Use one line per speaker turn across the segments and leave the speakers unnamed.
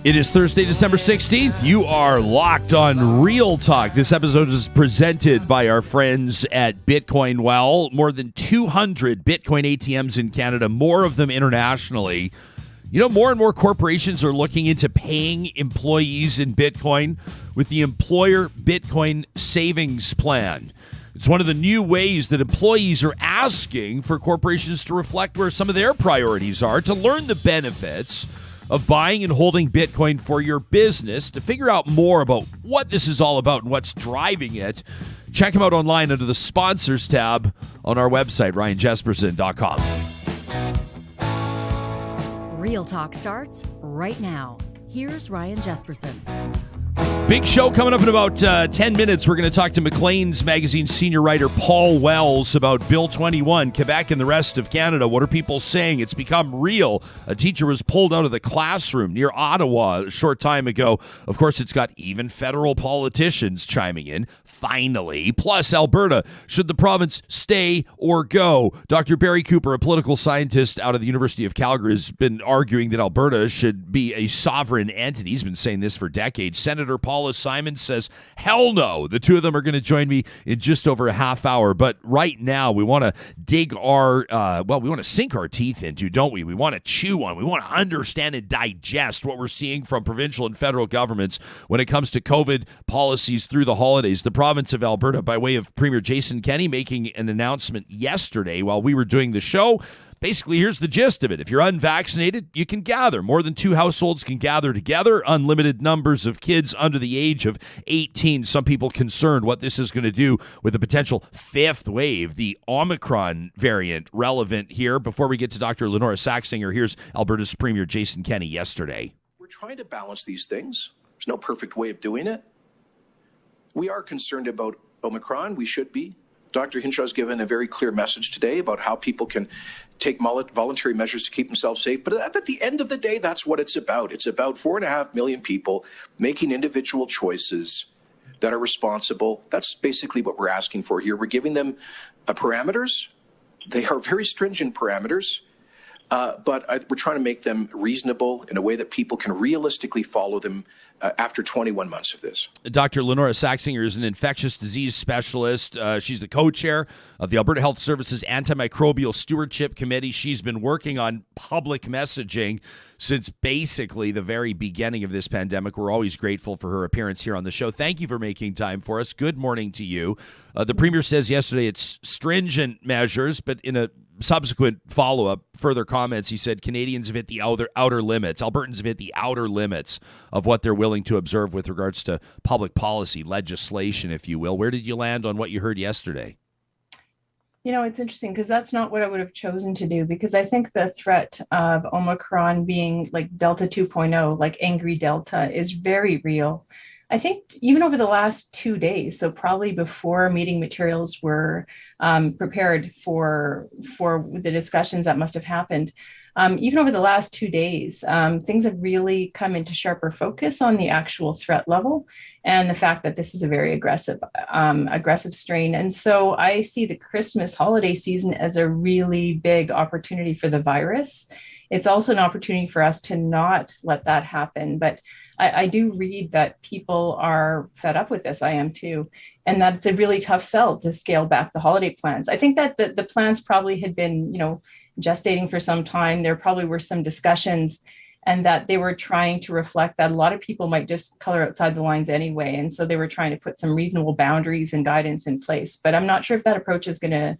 It is Thursday, December 16th. You are locked on Real Talk. This episode is presented by our friends at Bitcoin Well. More than 200 Bitcoin ATMs in Canada, more of them internationally. You know, more and more corporations are looking into paying employees in Bitcoin with the Employer Bitcoin Savings Plan. It's one of the new ways that employees are asking for corporations to reflect where some of their priorities are, to learn the benefits of buying and holding Bitcoin for your business. To figure out more about what this is all about and what's driving it, check them out online under the sponsors tab on our website, ryanjesperson.com.
Real Talk starts right now. Here's Ryan Jesperson.
Big show coming up in about 10 minutes. We're going to talk to Maclean's magazine senior writer Paul Wells about Bill 21, Quebec and the rest of Canada. What are people saying? It's become real. A teacher was pulled out of the classroom near Ottawa a short time ago. Of course, it's got even federal politicians chiming in, finally. Plus, Alberta. Should the province stay or go? Dr. Barry Cooper, a political scientist out of the University of Calgary, has been arguing that Alberta should be a sovereign entity. He's been saying this for decades. Senator Paula Simon says, hell no. The two of them are going to join me in just over a half hour. But right now, we want to dig our, we want to sink our teeth into, don't we? We want to chew on. We want to understand and digest what we're seeing from provincial and federal governments when it comes to COVID policies through the holidays. The province of Alberta, by way of Premier Jason Kenney, making an announcement yesterday while we were doing the show. Basically, here's the gist of it. If you're unvaccinated, you can gather. More than 2 households can gather together. Unlimited numbers of kids under the age of 18. Some people concerned what this is going to do with the potential fifth wave, the Omicron variant relevant here. Before we get to Dr. Lynora Saxinger, here's Alberta's Premier Jason Kenney yesterday.
We're trying to balance these things. There's no perfect way of doing it. We are concerned about Omicron. We should be. Dr. Hinshaw has given a very clear message today about how people can take voluntary measures to keep themselves safe. But at the end of the day, that's what it's about. It's about 4.5 million people making individual choices that are responsible. That's basically what we're asking for here. We're giving them parameters. They are very stringent parameters, but we're trying to make them reasonable in a way that people can realistically follow them after 21 months of this.
Dr. Lynora Saxinger is an infectious disease specialist. She's the co-chair of the Alberta Health Services Antimicrobial Stewardship Committee. She's been working on public messaging since basically the very beginning of this pandemic. We're always grateful for her appearance here on the show. Thank you for making time for us. Good morning to you. The Premier says yesterday it's stringent measures, but in a subsequent follow-up, further comments, he said Canadians have hit the outer limits. Albertans have hit the outer limits of what they're willing to observe with regards to public policy, legislation, if you will. Where did you land on what you heard yesterday?
You know, it's interesting because that's not what I would have chosen to do, because I think the threat of Omicron being like Delta 2.0, like angry Delta, is very real. I think even over the last 2 days, so probably before meeting materials were prepared for the discussions that must have happened, even over the last 2 days, things have really come into sharper focus on the actual threat level and the fact that this is a very aggressive strain. And so I see the Christmas holiday season as a really big opportunity for the virus. It's also an opportunity for us to not let that happen. But I do read that people are fed up with this. I am too. And that it's a really tough sell to scale back the holiday plans. I think that the plans probably had been, gestating for some time. There probably were some discussions, and that they were trying to reflect that a lot of people might just color outside the lines anyway. And so they were trying to put some reasonable boundaries and guidance in place. But I'm not sure if that approach is going to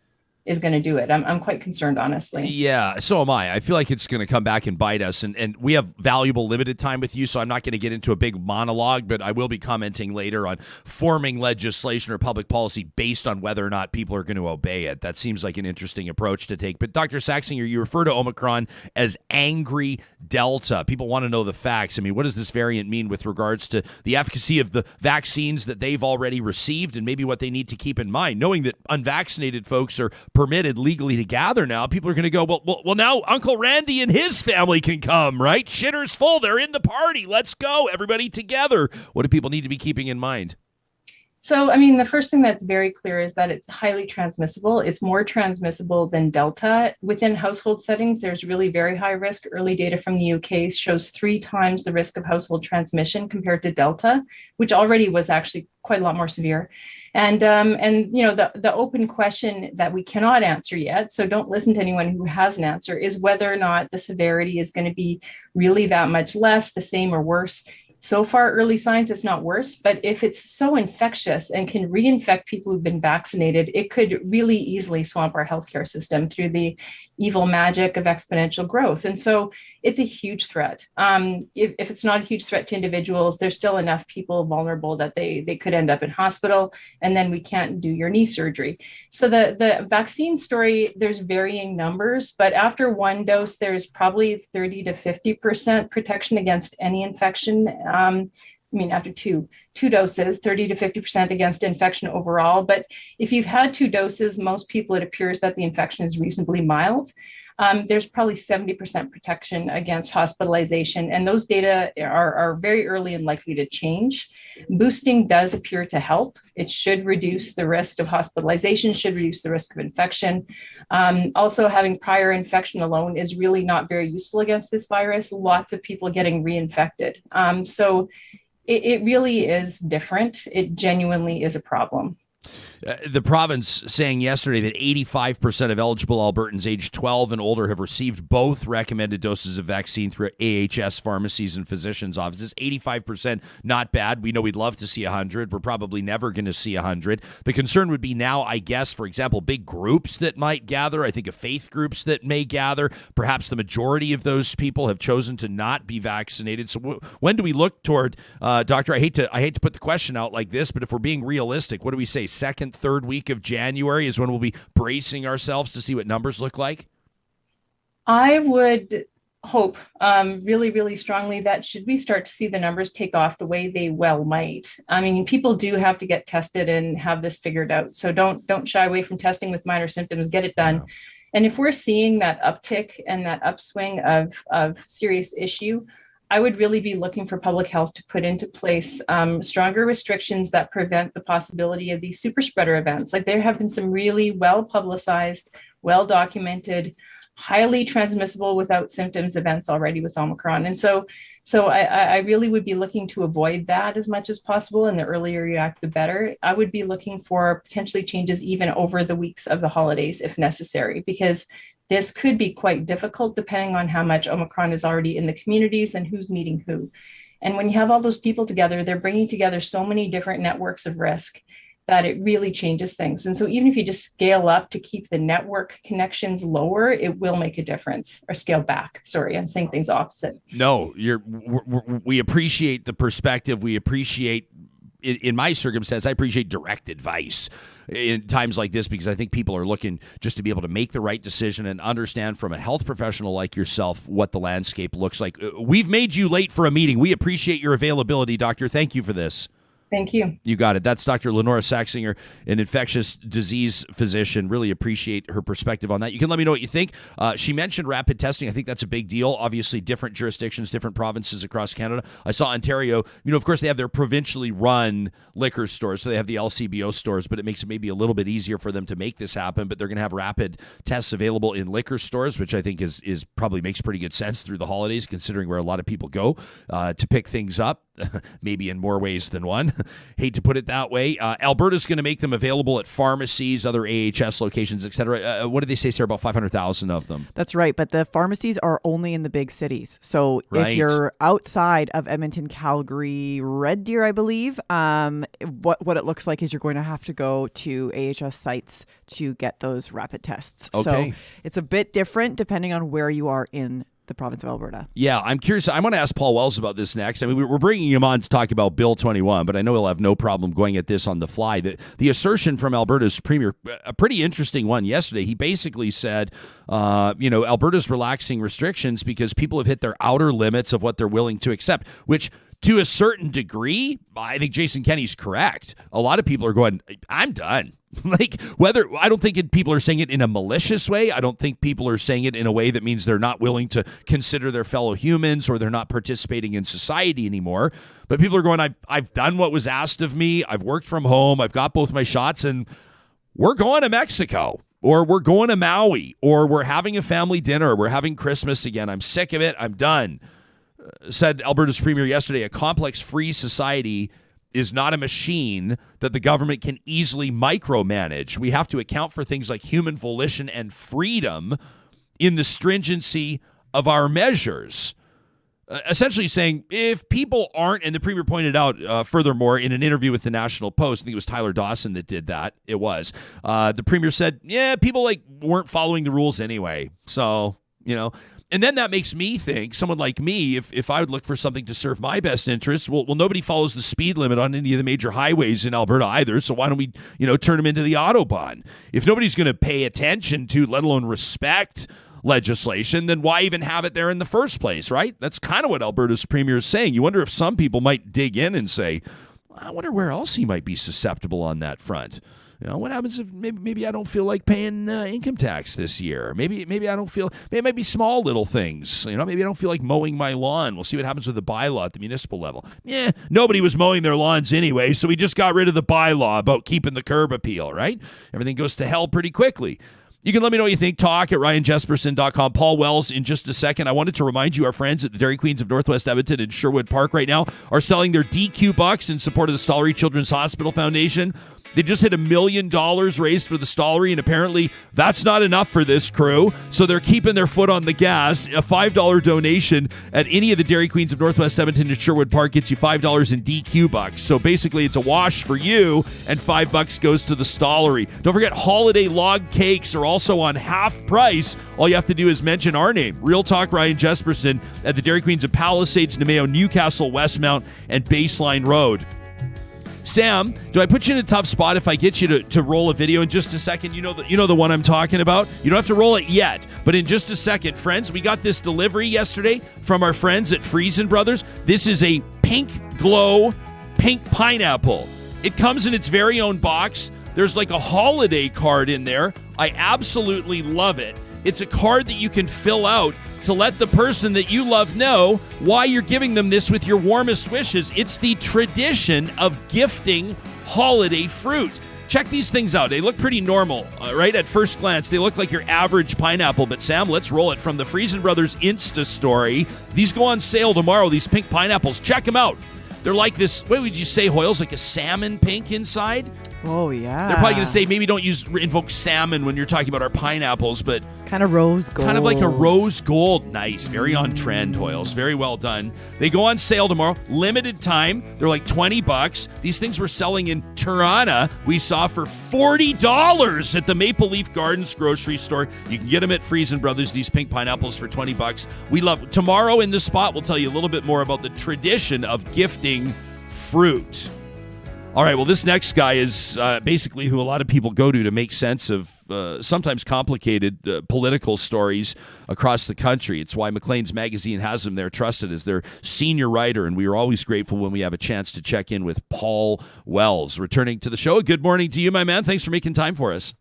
do it. I'm quite concerned, honestly.
Yeah, so am I. I feel like it's going to come back and bite us. And we have valuable limited time with you, so I'm not going to get into a big monologue, but I will be commenting later on forming legislation or public policy based on whether or not people are going to obey it. That seems like an interesting approach to take. But Dr. Saxinger, you refer to Omicron as angry Delta. People want to know the facts. I mean, what does this variant mean with regards to the efficacy of the vaccines that they've already received and maybe what they need to keep in mind? Knowing that unvaccinated folks are permitted legally to gather now, people are going to go, well, now Uncle Randy and his family can come, right? Shitter's full. They're in the party. Let's go. Everybody together. What do people need to be keeping in mind?
So, I mean, the first thing that's very clear is that it's highly transmissible. It's more transmissible than Delta. Within household settings, there's really very high risk. Early data from the UK shows 3 times the risk of household transmission compared to Delta, which already was actually quite a lot more severe. And the open question that we cannot answer yet, so don't listen to anyone who has an answer, is whether or not the severity is going to be really that much less, the same, or worse. So far, early signs, it's not worse, but if it's so infectious and can reinfect people who've been vaccinated, it could really easily swamp our healthcare system through the evil magic of exponential growth. And so it's a huge threat. If it's not a huge threat to individuals, there's still enough people vulnerable that they could end up in hospital, and then we can't do your knee surgery. So the vaccine story, there's varying numbers, but after 1 dose, there's probably 30 to 50% protection against any infection. After two doses, 30 to 50% against infection overall. But if you've had 2 doses, most people, it appears that the infection is reasonably mild. There's probably 70% protection against hospitalization, and those data are very early and likely to change. Boosting does appear to help. It should reduce the risk of hospitalization, should reduce the risk of infection. Also, having prior infection alone is really not very useful against this virus. Lots of people getting reinfected. So it really is different. It genuinely is a problem.
The province saying yesterday that 85% of eligible Albertans aged 12 and older have received both recommended doses of vaccine through AHS pharmacies and physicians' offices. 85%, not bad. We know we'd love to see 100. We're probably never going to see 100. The concern would be now, I guess, for example, big groups that might gather. I think of faith groups that may gather. Perhaps the majority of those people have chosen to not be vaccinated. So when do we look toward, Doctor, I hate to put the question out like this, but if we're being realistic, what do we say? Second, third week of January is when we'll be bracing ourselves to see what numbers look like?
I would hope really, really strongly that should we start to see the numbers take off the way they well might. I mean, people do have to get tested and have this figured out. So don't shy away from testing with minor symptoms, get it done. Yeah. And if we're seeing that uptick and that upswing of serious issue, I would really be looking for public health to put into place stronger restrictions that prevent the possibility of these super spreader events. Like, there have been some really well publicized, well documented, highly transmissible without symptoms events already with Omicron. And so I really would be looking to avoid that as much as possible. And the earlier you act, the better. I would be looking for potentially changes even over the weeks of the holidays if necessary, because this could be quite difficult depending on how much Omicron is already in the communities and who's meeting who. And when you have all those people together, they're bringing together so many different networks of risk that it really changes things. And so even if you just scale up to keep the network connections lower, it will make a difference. Or scale back. Sorry, I'm saying things opposite.
No, we appreciate the perspective. We appreciate, in my circumstance, I appreciate direct advice in times like this, because I think people are looking just to be able to make the right decision and understand from a health professional like yourself what the landscape looks like. We've made you late for a meeting. We appreciate your availability, Doctor. Thank you for this.
Thank you.
You got it. That's Dr. Lynora Saxinger, an infectious disease physician. Really appreciate her perspective on that. You can let me know what you think. She mentioned rapid testing. I think that's a big deal. Obviously, different jurisdictions, different provinces across Canada. I saw Ontario, of course, they have their provincially run liquor stores, so they have the LCBO stores, but it makes it maybe a little bit easier for them to make this happen. But they're going to have rapid tests available in liquor stores, which I think is probably makes pretty good sense through the holidays, considering where a lot of people go to pick things up, maybe in more ways than one. Hate to put it that way. Alberta's going to make them available at pharmacies, other AHS locations, etc. What did they say, Sarah? About 500,000 of them.
That's right. But the pharmacies are only in the big cities. So if you're outside of Edmonton, Calgary, Red Deer, I believe, what it looks like is you're going to have to go to AHS sites to get those rapid tests.
Okay.
So it's a bit different depending on where you are in the province of Alberta.
Yeah, I'm curious. I'm going to ask Paul Wells about this next. I mean, we're bringing him on to talk about Bill 21, but I know he'll have no problem going at this on the fly. The assertion from Alberta's premier, a pretty interesting one yesterday. He basically said, Alberta's relaxing restrictions because people have hit their outer limits of what they're willing to accept, which to a certain degree, I think Jason Kenney's correct. A lot of people are going, I'm done. Like, I don't think people are saying it in a malicious way. I don't think people are saying it in a way that means they're not willing to consider their fellow humans or they're not participating in society anymore. But people are going, I've done what was asked of me. I've worked from home. I've got both my shots, and we're going to Mexico, or we're going to Maui, or we're having a family dinner, or we're having Christmas again. I'm sick of it. I'm done. Said Alberta's premier yesterday, a complex-free society is not a machine that the government can easily micromanage. We have to account for things like human volition and freedom in the stringency of our measures. Essentially saying, if people aren't, and the premier pointed out furthermore in an interview with the National Post, I think it was Tyler Dawson that did that. It was. The premier said, yeah, people weren't following the rules anyway. So, and then that makes me think, someone like me, if I would look for something to serve my best interests, well, nobody follows the speed limit on any of the major highways in Alberta either, so why don't we, turn them into the Autobahn? If nobody's going to pay attention to, let alone respect legislation, then why even have it there in the first place, right? That's kind of what Alberta's premier is saying. You wonder if some people might dig in and say, I wonder where else he might be susceptible on that front. What happens if maybe I don't feel like paying income tax this year? Maybe I don't feel. Maybe it might be small little things. Maybe I don't feel like mowing my lawn. We'll see what happens with the bylaw at the municipal level. Yeah, nobody was mowing their lawns anyway, so we just got rid of the bylaw about keeping the curb appeal. Right? Everything goes to hell pretty quickly. You can let me know what you think. Talk at RyanJesperson.com. Paul Wells in just a second. I wanted to remind you, our friends at the Dairy Queens of Northwest Edmonton and Sherwood Park right now are selling their DQ bucks in support of the Stollery Children's Hospital Foundation. They just hit $1 million raised for the Stollery, and apparently that's not enough for this crew. So they're keeping their foot on the gas. A $5 donation at any of the Dairy Queens of Northwest Edmonton and Sherwood Park gets you $5 in DQ bucks. So basically it's a wash for you, and $5 goes to the Stollery. Don't forget, holiday log cakes are also on half price. All you have to do is mention our name, Real Talk Ryan Jesperson, at the Dairy Queens of Palisades, Nemeo, Newcastle, Westmount, and Baseline Road. Sam, do I put you in a tough spot if I get you to roll a video in just a second? You know the one I'm talking about? You don't have to roll it yet, but in just a second. Friends, we got this delivery yesterday from our friends at Friesen Brothers. This is a pink glow, pink pineapple. It comes in its very own box. There's like a holiday card in there. I absolutely love it. It's a card that you can fill out to let the person that you love know why you're giving them this with your warmest wishes. It's the tradition of gifting holiday fruit. Check these things out. They look pretty normal, right? At first glance, they look like your average pineapple. But Sam, let's roll it from the Friesen Brothers Insta story. These go on sale tomorrow, these pink pineapples. Check them out. They're like this, what would you say, Hoyles? Like a salmon pink inside?
Oh, yeah.
They're probably going to say, maybe don't invoke salmon when you're talking about our pineapples, but
kind of rose gold.
Kind of like a rose gold. Nice. Very on trend, Hoyles. Very well done. They go on sale tomorrow. Limited time. They're like $20. These things were selling in Tirana. We saw for $40 at the Maple Leaf Gardens grocery store. You can get them at Friesen Brothers, these pink pineapples for $20. We love. Tomorrow in the spot, we'll tell you a little bit more about the tradition of gifting fruit. All right, well, this next guy is basically who a lot of people go to make sense of sometimes complicated political stories across the country. It's why Maclean's magazine has him there trusted as their senior writer, and we are always grateful when we have a chance to check in with Paul Wells. Returning to the show, good morning to you, my man. Thanks for making time for us.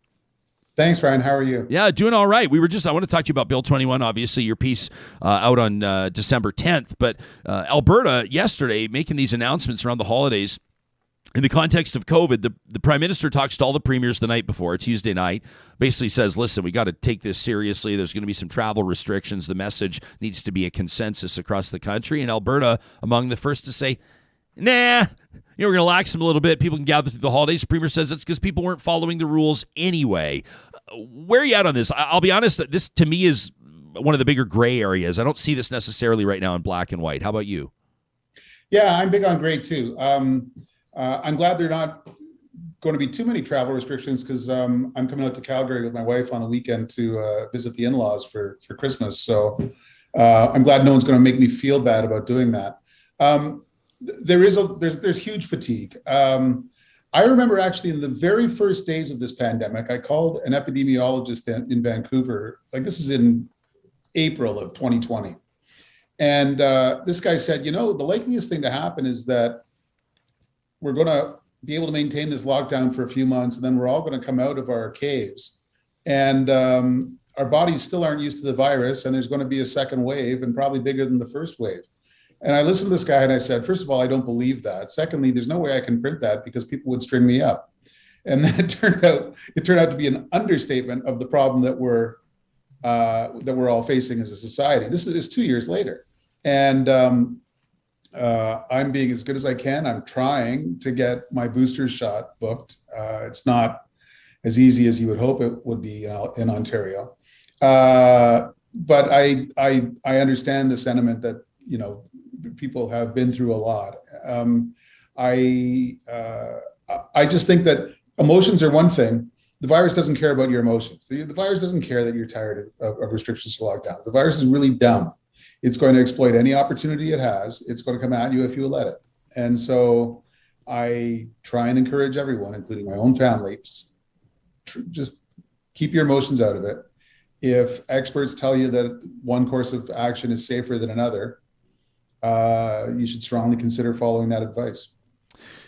Thanks, Ryan. How are you?
Yeah, doing all right. I want to talk to you about Bill 21, obviously, your piece out on December 10th, but Alberta yesterday making these announcements around the holidays. In the context of COVID, the Prime Minister talks to all the premiers the night before, Tuesday night, basically says, listen, we got to take this seriously. There's going to be some travel restrictions. The message needs to be a consensus across the country. And Alberta, among the first to say, nah, we're going to lax them a little bit. People can gather through the holidays. The Premier says it's because people weren't following the rules anyway. Where are you at on this? I'll be honest, this to me is one of the bigger gray areas. I don't see this necessarily right now in black and white. How about you?
Yeah, I'm big on gray too. I'm glad there are not going to be too many travel restrictions because I'm coming out to Calgary with my wife on the weekend to visit the in-laws for Christmas. So I'm glad no one's going to make me feel bad about doing that. There's huge fatigue. I remember actually in the very first days of this pandemic, I called an epidemiologist in Vancouver. Like this is in April of 2020. And this guy said, the likeliest thing to happen is that we're going to be able to maintain this lockdown for a few months, and then we're all going to come out of our caves. And our bodies still aren't used to the virus, and there's going to be a second wave, and probably bigger than the first wave. And I listened to this guy and I said, first of all, I don't believe that. Secondly, there's no way I can print that because people would string me up. And then it turned out to be an understatement of the problem that we're all facing as a society. This is 2 years later. And I'm being as good as I can. I'm trying to get my booster shot booked. It's not as easy as you would hope it would be in Ontario. But I understand the sentiment that, people have been through a lot. I just think that emotions are one thing. The virus doesn't care about your emotions. The virus doesn't care that you're tired of restrictions to lockdowns. The virus is really dumb. It's going to exploit any opportunity it has. It's going to come at you if you let it. And so I try and encourage everyone, including my own family, just keep your emotions out of it. If experts tell you that one course of action is safer than another, you should strongly consider following that advice.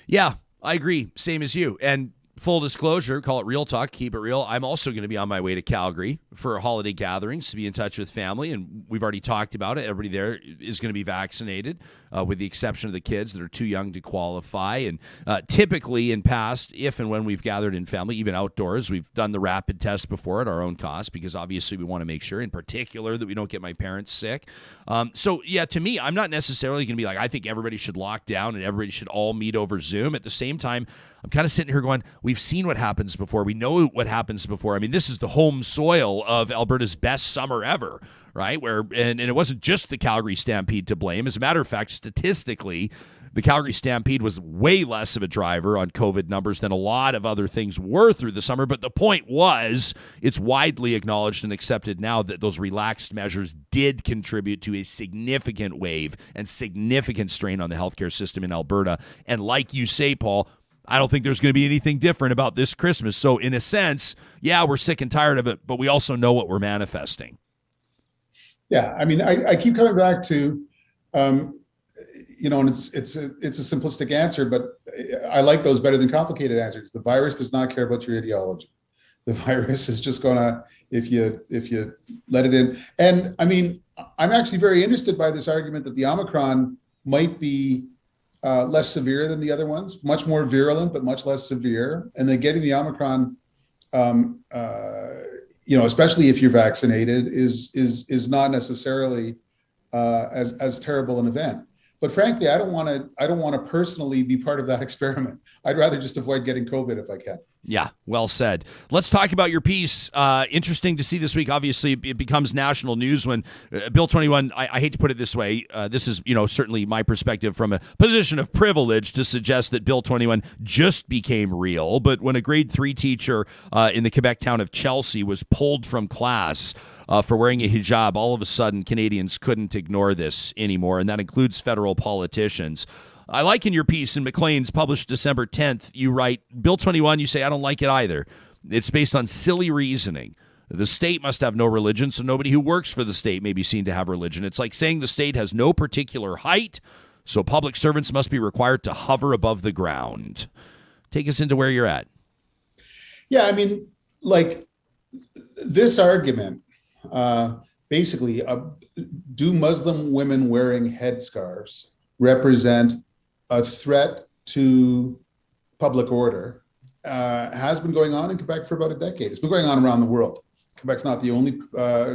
Yeah, I agree. Same as you. And full disclosure, call it real talk, keep it real. I'm also going to be on my way to Calgary for holiday gatherings to be in touch with family. And we've already talked about it. Everybody there is going to be vaccinated, with the exception of the kids that are too young to qualify. And typically in past, if and when we've gathered in family, even outdoors, we've done the rapid test before at our own cost, because obviously we want to make sure in particular that we don't get my parents sick. So yeah, to me, I'm not necessarily going to be like, I think everybody should lock down and everybody should all meet over Zoom. At the same time, I'm kind of sitting here going, we've seen what happens before. We know what happens before. I mean, this is the home soil of Alberta's best summer ever, right? And it wasn't just the Calgary Stampede to blame. As a matter of fact, statistically, the Calgary Stampede was way less of a driver on COVID numbers than a lot of other things were through the summer. But the point was, it's widely acknowledged and accepted now that those relaxed measures did contribute to a significant wave and significant strain on the healthcare system in Alberta. And like you say, Paul, I don't think there's going to be anything different about this Christmas. So in a sense, yeah, we're sick and tired of it, but we also know what we're manifesting.
Yeah, I mean, I keep coming back to, and it's a simplistic answer, but I like those better than complicated answers. The virus does not care about your ideology. The virus is just gonna, if you let it in. And I mean, I'm actually very interested by this argument that the Omicron might be less severe than the other ones, much more virulent, but much less severe. And then getting the Omicron, especially if you're vaccinated, is not necessarily as terrible an event. But frankly, I don't want to personally be part of that experiment. I'd rather just avoid getting COVID if I can.
Yeah, well said. Let's talk about your piece. Interesting to see this week. Obviously, it becomes national news when Bill 21, I hate to put it this way, this is certainly my perspective from a position of privilege to suggest that Bill 21 just became real. But when a grade 3 teacher in the Quebec town of Chelsea was pulled from class for wearing a hijab, all of a sudden Canadians couldn't ignore this anymore, and that includes federal politicians. I like in your piece in Maclean's, published December 10th, you write, Bill 21, you say, I don't like it either. It's based on silly reasoning. The state must have no religion, so nobody who works for the state may be seen to have religion. It's like saying the state has no particular height, so public servants must be required to hover above the ground. Take us into where you're at.
Yeah, I mean, like this argument, basically, do Muslim women wearing headscarves represent a threat to public order, has been going on in Quebec for about a decade. It's been going on around the world. Quebec's not the only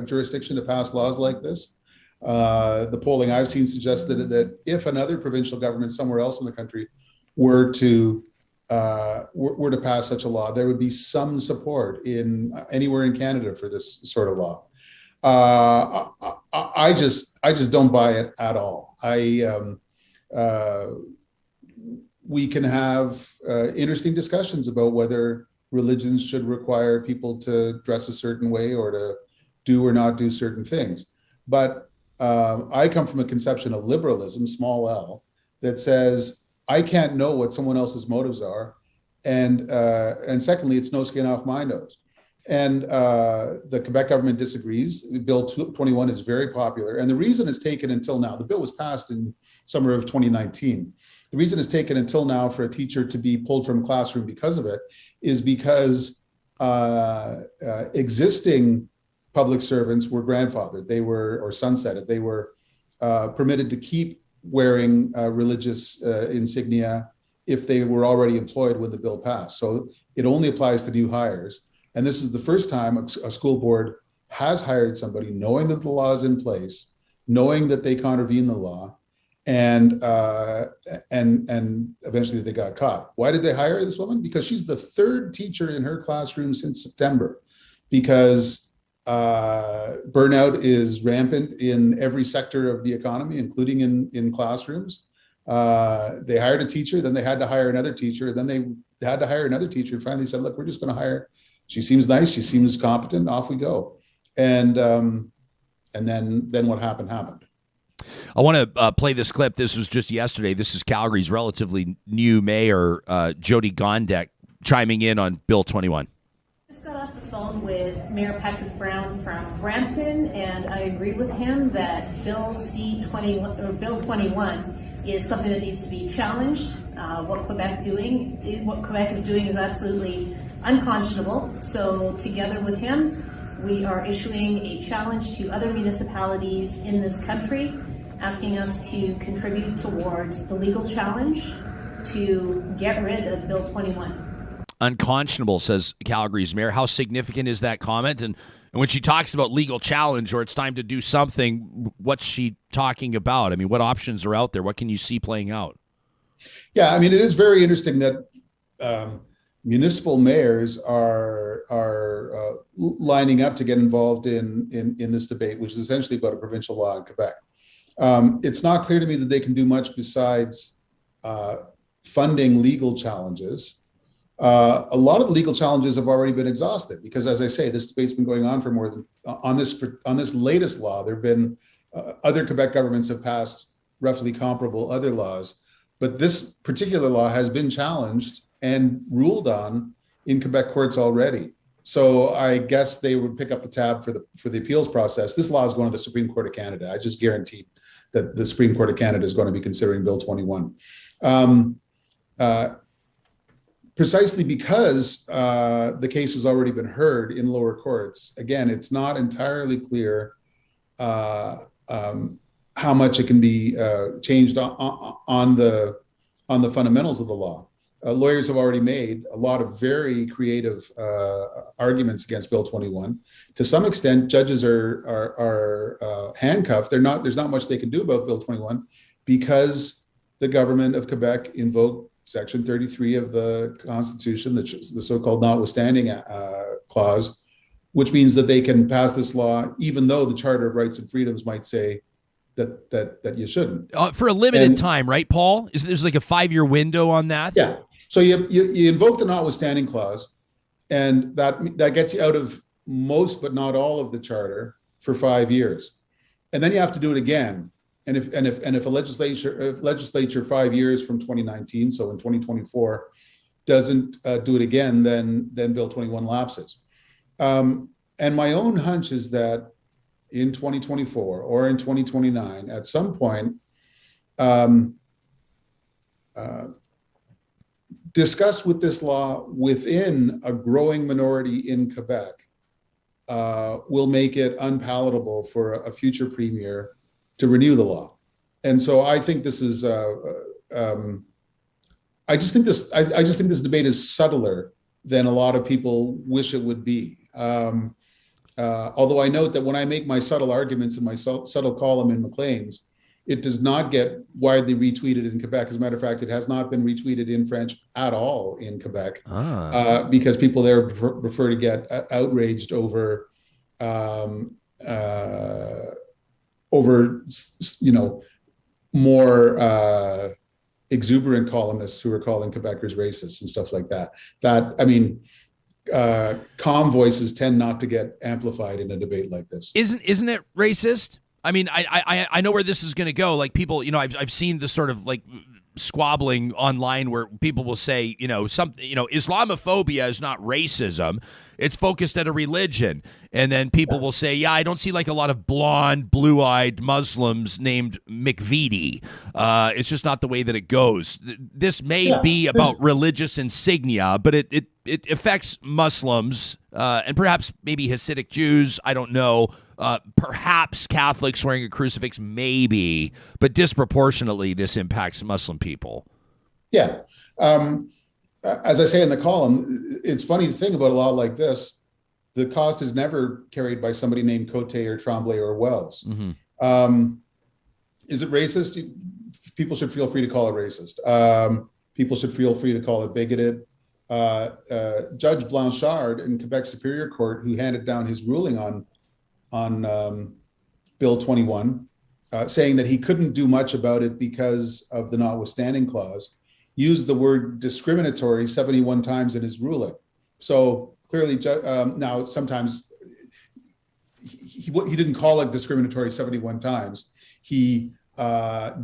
jurisdiction to pass laws like this. The polling I've seen suggests that if another provincial government somewhere else in the country were to pass such a law, there would be some support in anywhere in Canada for this sort of law. I just don't buy it at all. We can have interesting discussions about whether religions should require people to dress a certain way or to do or not do certain things. But I come from a conception of liberalism, small l, that says I can't know what someone else's motives are. And secondly, it's no skin off my nose. And the Quebec government disagrees. Bill 21 is very popular. And the reason it's taken until now, the bill was passed in summer of 2019. The reason it's taken until now for a teacher to be pulled from a classroom because of it is because existing public servants were grandfathered. They were, or sunsetted. They were permitted to keep wearing religious insignia if they were already employed when the bill passed. So it only applies to new hires. And this is the first time a school board has hired somebody knowing that the law is in place, knowing that they contravene the law, and eventually they got caught. Why did they hire this woman? Because she's the third teacher in her classroom since September, because burnout is rampant in every sector of the economy, including in classrooms. They hired a teacher, then they had to hire another teacher, then they had to hire another teacher, and finally said, look, we're just going to hire. She seems nice. She seems competent. Off we go. And then what happened.
I want to play this clip. This was just yesterday. This is Calgary's relatively new mayor, Jody Gondek, chiming in on Bill 21.
Just got off the phone with Mayor Patrick Brown from Brampton, and I agree with him that Bill 21 is something that needs to be challenged. What Quebec is doing is absolutely unconscionable. So together with him, we are issuing a challenge to other municipalities in this country, asking us to contribute towards the legal challenge to get rid of Bill 21.
Unconscionable, says Calgary's mayor. How significant is that comment? And when she talks about legal challenge or it's time to do something, what's she talking about? I mean, what options are out there? What can you see playing out?
Yeah, I mean, it is very interesting that municipal mayors are lining up to get involved in this debate, which is essentially about a provincial law in Quebec. It's not clear to me that they can do much besides funding legal challenges. A lot of the legal challenges have already been exhausted because, as I say, this debate's been going on for more than on this latest law. There have been other Quebec governments have passed roughly comparable other laws, but this particular law has been challenged and ruled on in Quebec courts already. So I guess they would pick up the tab for the appeals process. This law is going to the Supreme Court of Canada. I just guaranteed that the Supreme Court of Canada is going to be considering Bill 21. Precisely because the case has already been heard in lower courts. Again, it's not entirely clear how much it can be changed on the fundamentals of the law. Lawyers have already made a lot of very creative arguments against Bill 21. To some extent, judges are handcuffed. There's not much they can do about Bill 21 because the government of Quebec invoked Section 33 of the Constitution, the so-called notwithstanding clause, which means that they can pass this law even though the Charter of Rights and Freedoms might say that you shouldn't.
For a limited time, right, Paul? There's like a 5-year window on that?
Yeah. So you invoke the notwithstanding clause, and that gets you out of most but not all of the Charter for 5 years, and then you have to do it again. And if a legislature 5 years from 2019, so in 2024, doesn't do it again, then Bill 21 lapses. And my own hunch is that in 2024 or in 2029, at some point, discussed with this law within a growing minority in Quebec will make it unpalatable for a future premier to renew the law. And so I think this is I just think this debate is subtler than a lot of people wish it would be. Although I note that when I make my subtle arguments in my subtle column in Maclean's, it does not get widely retweeted in Quebec. As a matter of fact, it has not been retweeted in French at all in Quebec because people there prefer to get outraged over more exuberant columnists who are calling Quebecers racist and stuff like that. Calm voices tend not to get amplified in a debate like this.
Isn't it racist? I mean, I know where this is going to go. Like people, I've seen the sort of like squabbling online where people will say, Islamophobia is not racism. It's focused at a religion. And then people will say, I don't see like a lot of blonde, blue-eyed Muslims named McVitie. It's just not the way that it goes. This may be about religious insignia, but it affects Muslims and perhaps maybe Hasidic Jews. I don't know. Perhaps Catholics wearing a crucifix, maybe, but disproportionately this impacts Muslim people.
Yeah. As I say in the column, it's funny to think about a law like this. The cost is never carried by somebody named Cote or Tremblay or Wells. Mm-hmm. Is it racist? People should feel free to call it racist. People should feel free to call it bigoted. Judge Blanchard in Quebec Superior Court, who handed down his ruling on Bill 21, saying that he couldn't do much about it because of the notwithstanding clause, used the word discriminatory 71 times in his ruling. So clearly, now sometimes he didn't call it discriminatory 71 times. He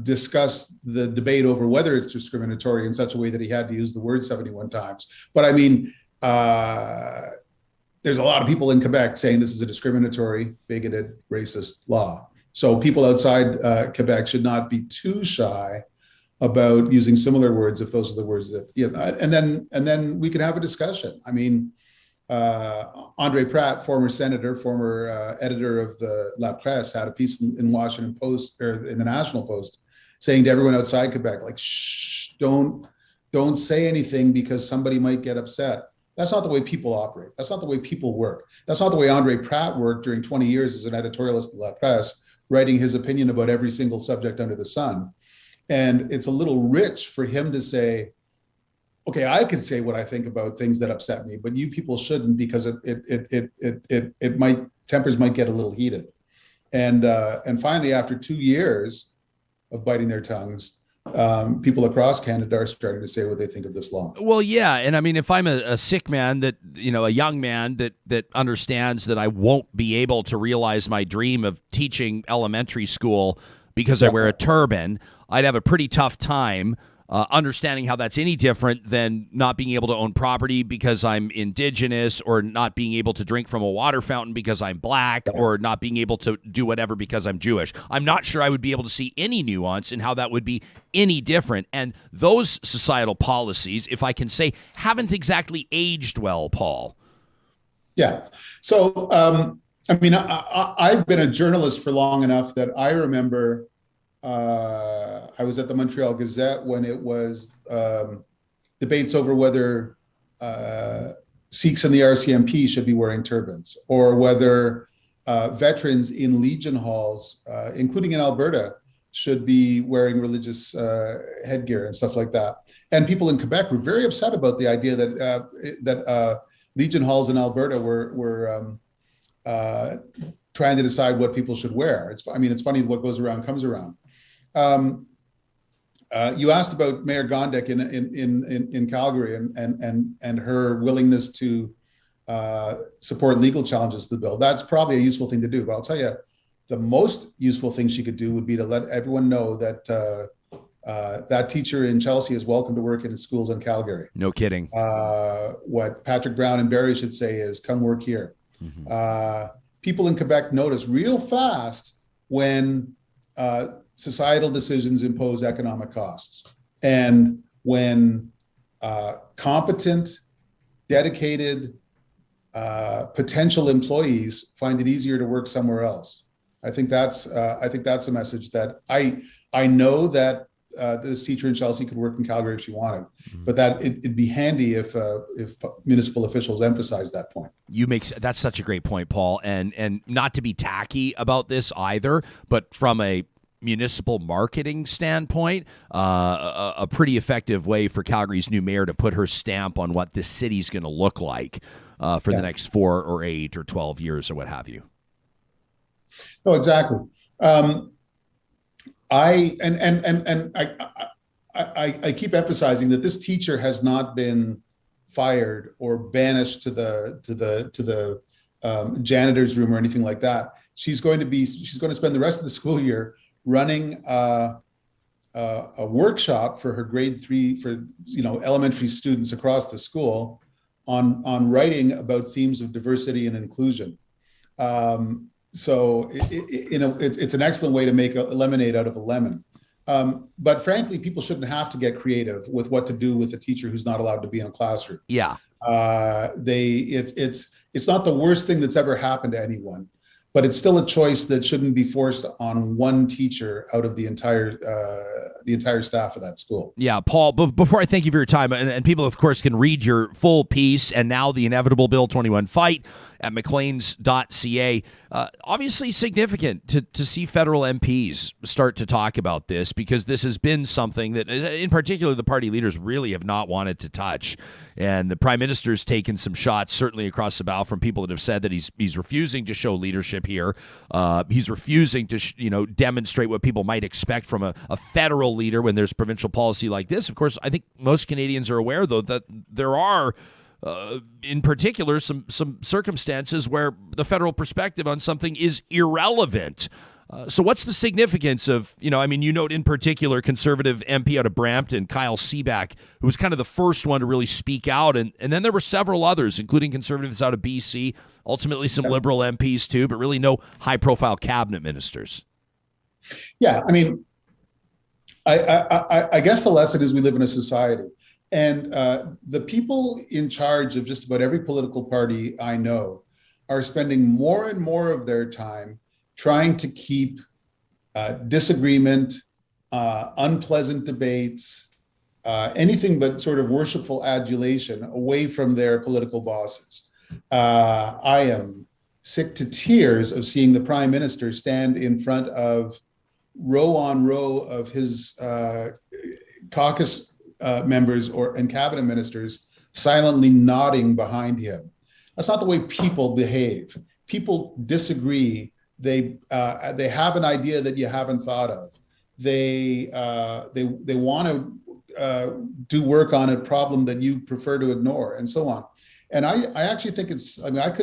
discussed the debate over whether it's discriminatory in such a way that he had to use the word 71 times. But I mean, there's a lot of people in Quebec saying this is a discriminatory, bigoted, racist law. So people outside Quebec should not be too shy about using similar words if those are the words that, and then we can have a discussion. I mean, Andre Pratt, former senator, former editor of the La Presse, had a piece in Washington Post or in the National Post saying to everyone outside Quebec, like, shh, don't say anything because somebody might get upset. That's not the way people operate. That's not the way people work. That's not the way Andre Pratt worked during 20 years as an editorialist at La Presse, writing his opinion about every single subject under the sun. And it's a little rich for him to say, okay, I can say what I think about things that upset me, but you people shouldn't, because it might, tempers might get a little heated. And finally, after 2 years of biting their tongues, people across Canada are starting to say what they think of this law.
Well, yeah. And I mean, if I'm a sick man that, a young man that understands that I won't be able to realize my dream of teaching elementary school because I wear a turban, I'd have a pretty tough time understanding how that's any different than not being able to own property because I'm Indigenous, or not being able to drink from a water fountain because I'm Black, or not being able to do whatever because I'm Jewish. I'm not sure I would be able to see any nuance in how that would be any different. And those societal policies, if I can say, haven't exactly aged well, Paul.
Yeah. So, I mean, I've been a journalist for long enough that I remember I was at the Montreal Gazette when it was debates over whether Sikhs in the RCMP should be wearing turbans, or whether veterans in Legion halls, including in Alberta, should be wearing religious headgear and stuff like that. And people in Quebec were very upset about the idea that Legion halls in Alberta were trying to decide what people should wear. It's funny, what goes around comes around. You asked about Mayor Gondek in Calgary and her willingness to support legal challenges to the bill. That's probably a useful thing to do. But I'll tell you, the most useful thing she could do would be to let everyone know that that teacher in Chelsea is welcome to work in schools in Calgary.
No kidding.
What Patrick Brown and Barrie should say is, come work here. Mm-hmm. People in Quebec notice real fast when societal decisions impose economic costs, and when competent, dedicated, potential employees find it easier to work somewhere else. I think that's a message that I know that this teacher in Chelsea could work in Calgary if she wanted, but that it'd be handy if municipal officials emphasize that point.
That's such a great point, Paul, and not to be tacky about this either, but from a municipal marketing standpoint, a pretty effective way for Calgary's new mayor to put her stamp on what this city's going to look like for the next 4 or 8 or 12 years or what have you.
No, exactly. I keep emphasizing that this teacher has not been fired or banished to the janitor's room or anything like that. She's going to spend the rest of the school year running a workshop for her grade 3 for elementary students across the school on writing about themes of diversity and inclusion. So it's an excellent way to make a lemonade out of a lemon. But frankly, people shouldn't have to get creative with what to do with a teacher who's not allowed to be in a classroom.
Yeah.
It's not the worst thing that's ever happened to anyone, but it's still a choice that shouldn't be forced on one teacher out of the entire staff of that school.
Yeah, Paul, before I thank you for your time, and people, of course, can read your full piece and now the inevitable Bill 21 fight at macleans.ca. Obviously significant to see federal MPs start to talk about this, because this has been something that, in particular, the party leaders really have not wanted to touch. And the prime minister's taken some shots, certainly across the bow, from people that have said that he's refusing to show leadership here. He's refusing to demonstrate what people might expect from a federal leader when there's provincial policy like this. Of course, I think most Canadians are aware, though, that there are in particular some circumstances where the federal perspective on something is irrelevant. So what's the significance of, you note in particular Conservative MP out of Brampton, Kyle Seaback, who was kind of the first one to really speak out. And then there were several others, including Conservatives out of BC, ultimately some Liberal MPs too, but really no high-profile cabinet ministers.
Yeah, I guess the lesson is we live in a society. And the people in charge of just about every political party I know are spending more and more of their time trying to keep disagreement, unpleasant debates, anything but sort of worshipful adulation away from their political bosses. I am sick to tears of seeing the Prime Minister stand in front of row on row of his caucus members and cabinet ministers silently nodding behind him. That's not the way people behave. People disagree. They have an idea that you haven't thought of. They want to do work on a problem that you prefer to ignore, and so on. And I actually think I'm a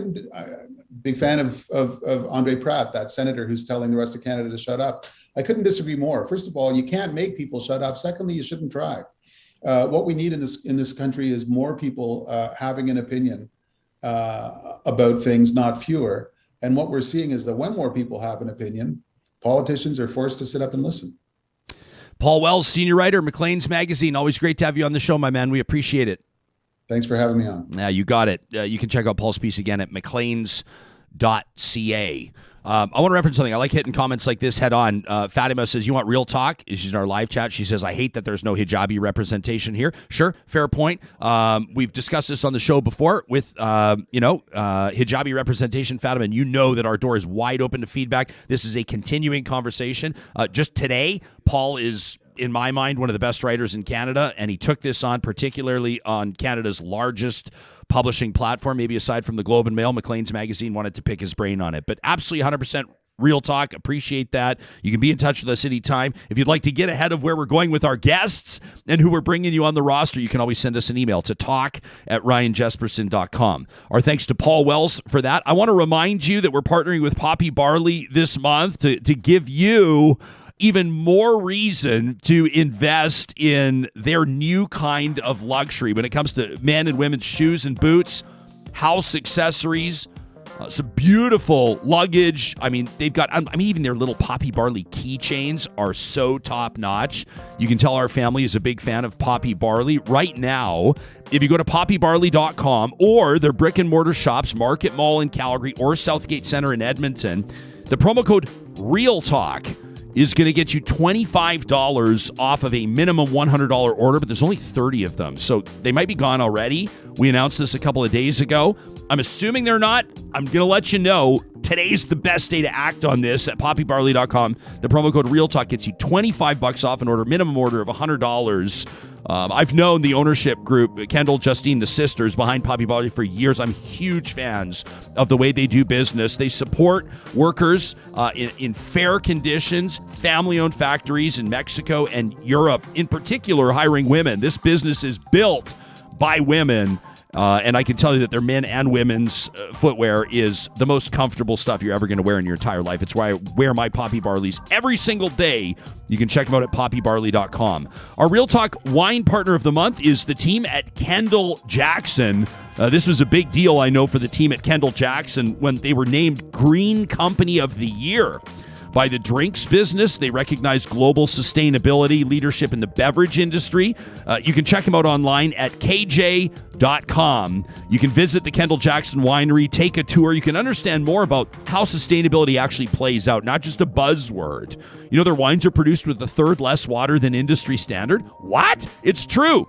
big fan of Andre Pratt, that senator who's telling the rest of Canada to shut up. I couldn't disagree more. First of all, you can't make people shut up. Secondly, you shouldn't try. What we need in this country is more people having an opinion about things, not fewer. And what we're seeing is that when more people have an opinion, politicians are forced to sit up and listen.
Paul Wells, senior writer, Maclean's Magazine. Always great to have you on the show, my man. We appreciate it.
Thanks for having me on.
Yeah, you got it. You can check out Paul's piece again at macleans.ca. I want to reference something. I like hitting comments like this head on. Fatima says, you want real talk? She's in our live chat. She says, I hate that there's no hijabi representation here. Sure, fair point. We've discussed this on the show before with, hijabi representation, Fatima, and you know that our door is wide open to feedback. This is a continuing conversation. Just today, Paul is, in my mind, one of the best writers in Canada, and he took this on particularly on Canada's largest publishing platform, maybe aside from the Globe and Mail. Maclean's Magazine wanted to pick his brain on it, but absolutely 100% real talk. Appreciate that. You can be in touch with us anytime. If you'd like to get ahead of where we're going with our guests and who we're bringing you on the roster, you can always send us an email to talk@ryanjesperson.com. Our thanks to Paul Wells for that. I want to remind you that we're partnering with Poppy Barley this month to give you even more reason to invest in their new kind of luxury when it comes to men and women's shoes and boots, house accessories, some beautiful luggage. They've got, even their little Poppy Barley keychains are so top notch. You can tell our family is a big fan of Poppy Barley. Right now, if you go to poppybarley.com or their brick and mortar shops, Market Mall in Calgary or Southgate Center in Edmonton, the promo code REALTALK is going to get you $25 off of a minimum $100 order, but there's only 30 of them. So they might be gone already. We announced this a couple of days ago. I'm assuming they're not. I'm going to let you know. Today's the best day to act on this at poppybarley.com. The promo code REALTALK gets you $25 off an order, minimum order of $100. I've known the ownership group, Kendall, Justine, the sisters behind Poppy Barley for years. I'm huge fans of the way they do business. They support workers in fair conditions, family-owned factories in Mexico and Europe, in particular hiring women. This business is built by women, And I can tell you that their men and women's footwear is the most comfortable stuff you're ever going to wear in your entire life. It's why I wear my Poppy Barleys every single day. You can check them out at poppybarley.com. Our Real Talk wine partner of the month is the team at Kendall Jackson. This was a big deal, I know, for the team at Kendall Jackson when they were named Green Company of the Year by the drinks business. They recognize global sustainability leadership in the beverage industry. You can check them out online at kj.com. You can visit the Kendall Jackson Winery, take a tour. You can understand more about how sustainability actually plays out, not just a buzzword. You know, their wines are produced with a third less water than industry standard. What? It's true.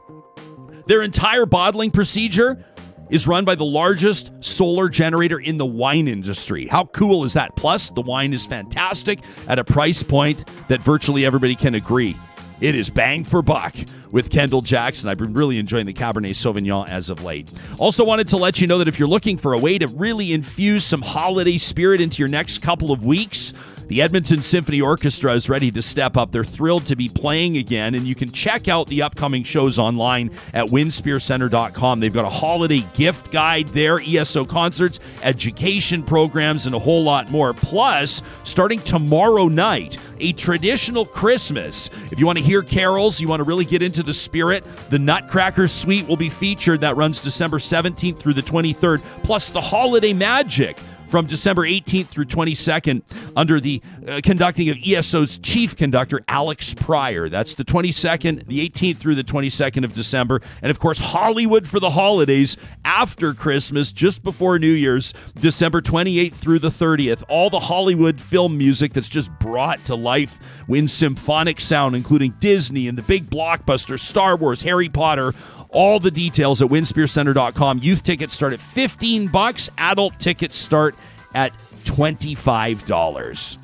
Their entire bottling procedure is run by the largest solar generator in the wine industry. How cool is that? Plus, the wine is fantastic at a price point that virtually everybody can agree. It is bang for buck with Kendall Jackson. I've been really enjoying the Cabernet Sauvignon as of late. Also wanted to let you know that if you're looking for a way to really infuse some holiday spirit into your next couple of weeks, the Edmonton Symphony Orchestra is ready to step up. They're thrilled to be playing again, and you can check out the upcoming shows online at winspearcenter.com. They've got a holiday gift guide there, ESO concerts, education programs, and a whole lot more. Plus, starting tomorrow night, a traditional Christmas. If you want to hear carols, you want to really get into the spirit, the Nutcracker Suite will be featured. That runs December 17th through the 23rd, plus the Holiday Magic from December 18th through 22nd under the conducting of ESO's chief conductor, Alex Pryor. That's the 22nd, the 18th through the 22nd of December. And, of course, Hollywood for the holidays after Christmas, just before New Year's, December 28th through the 30th. All the Hollywood film music that's just brought to life in symphonic sound, including Disney and the big blockbusters, Star Wars, Harry Potter. All the details at winspearcenter.com. Youth tickets start at $15. Adult tickets start at $25.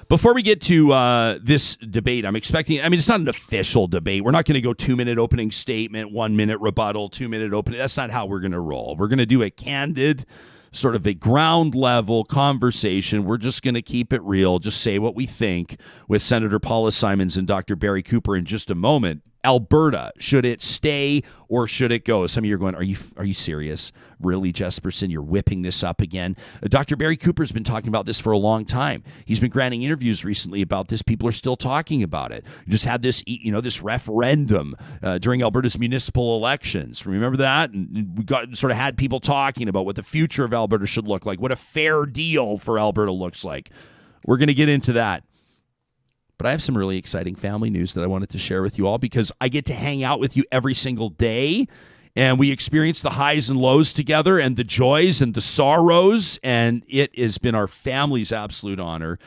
Before we get to this debate, I'm expecting, it's not an official debate. We're not going to go 2-minute opening statement, 1-minute rebuttal, 2-minute opening. That's not how we're going to roll. We're going to do a candid, sort of a ground level conversation. We're just going to keep it real, just say what we think with Senator Paula Simons and Dr. Barry Cooper in just a moment. Alberta, should it stay or should it go? Some of you are going, are you serious? Really, Jesperson, you're whipping this up again? Dr. Barry Cooper's been talking about this for a long time. He's been granting interviews recently about this. People are still talking about it. You just had this, this referendum during Alberta's municipal elections. Remember that? And we had people talking about what the future of Alberta should look like, what a fair deal for Alberta looks like. We're going to get into that. But I have some really exciting family news that I wanted to share with you all because I get to hang out with you every single day, and we experience the highs and lows together and the joys and the sorrows, and it has been our family's absolute honor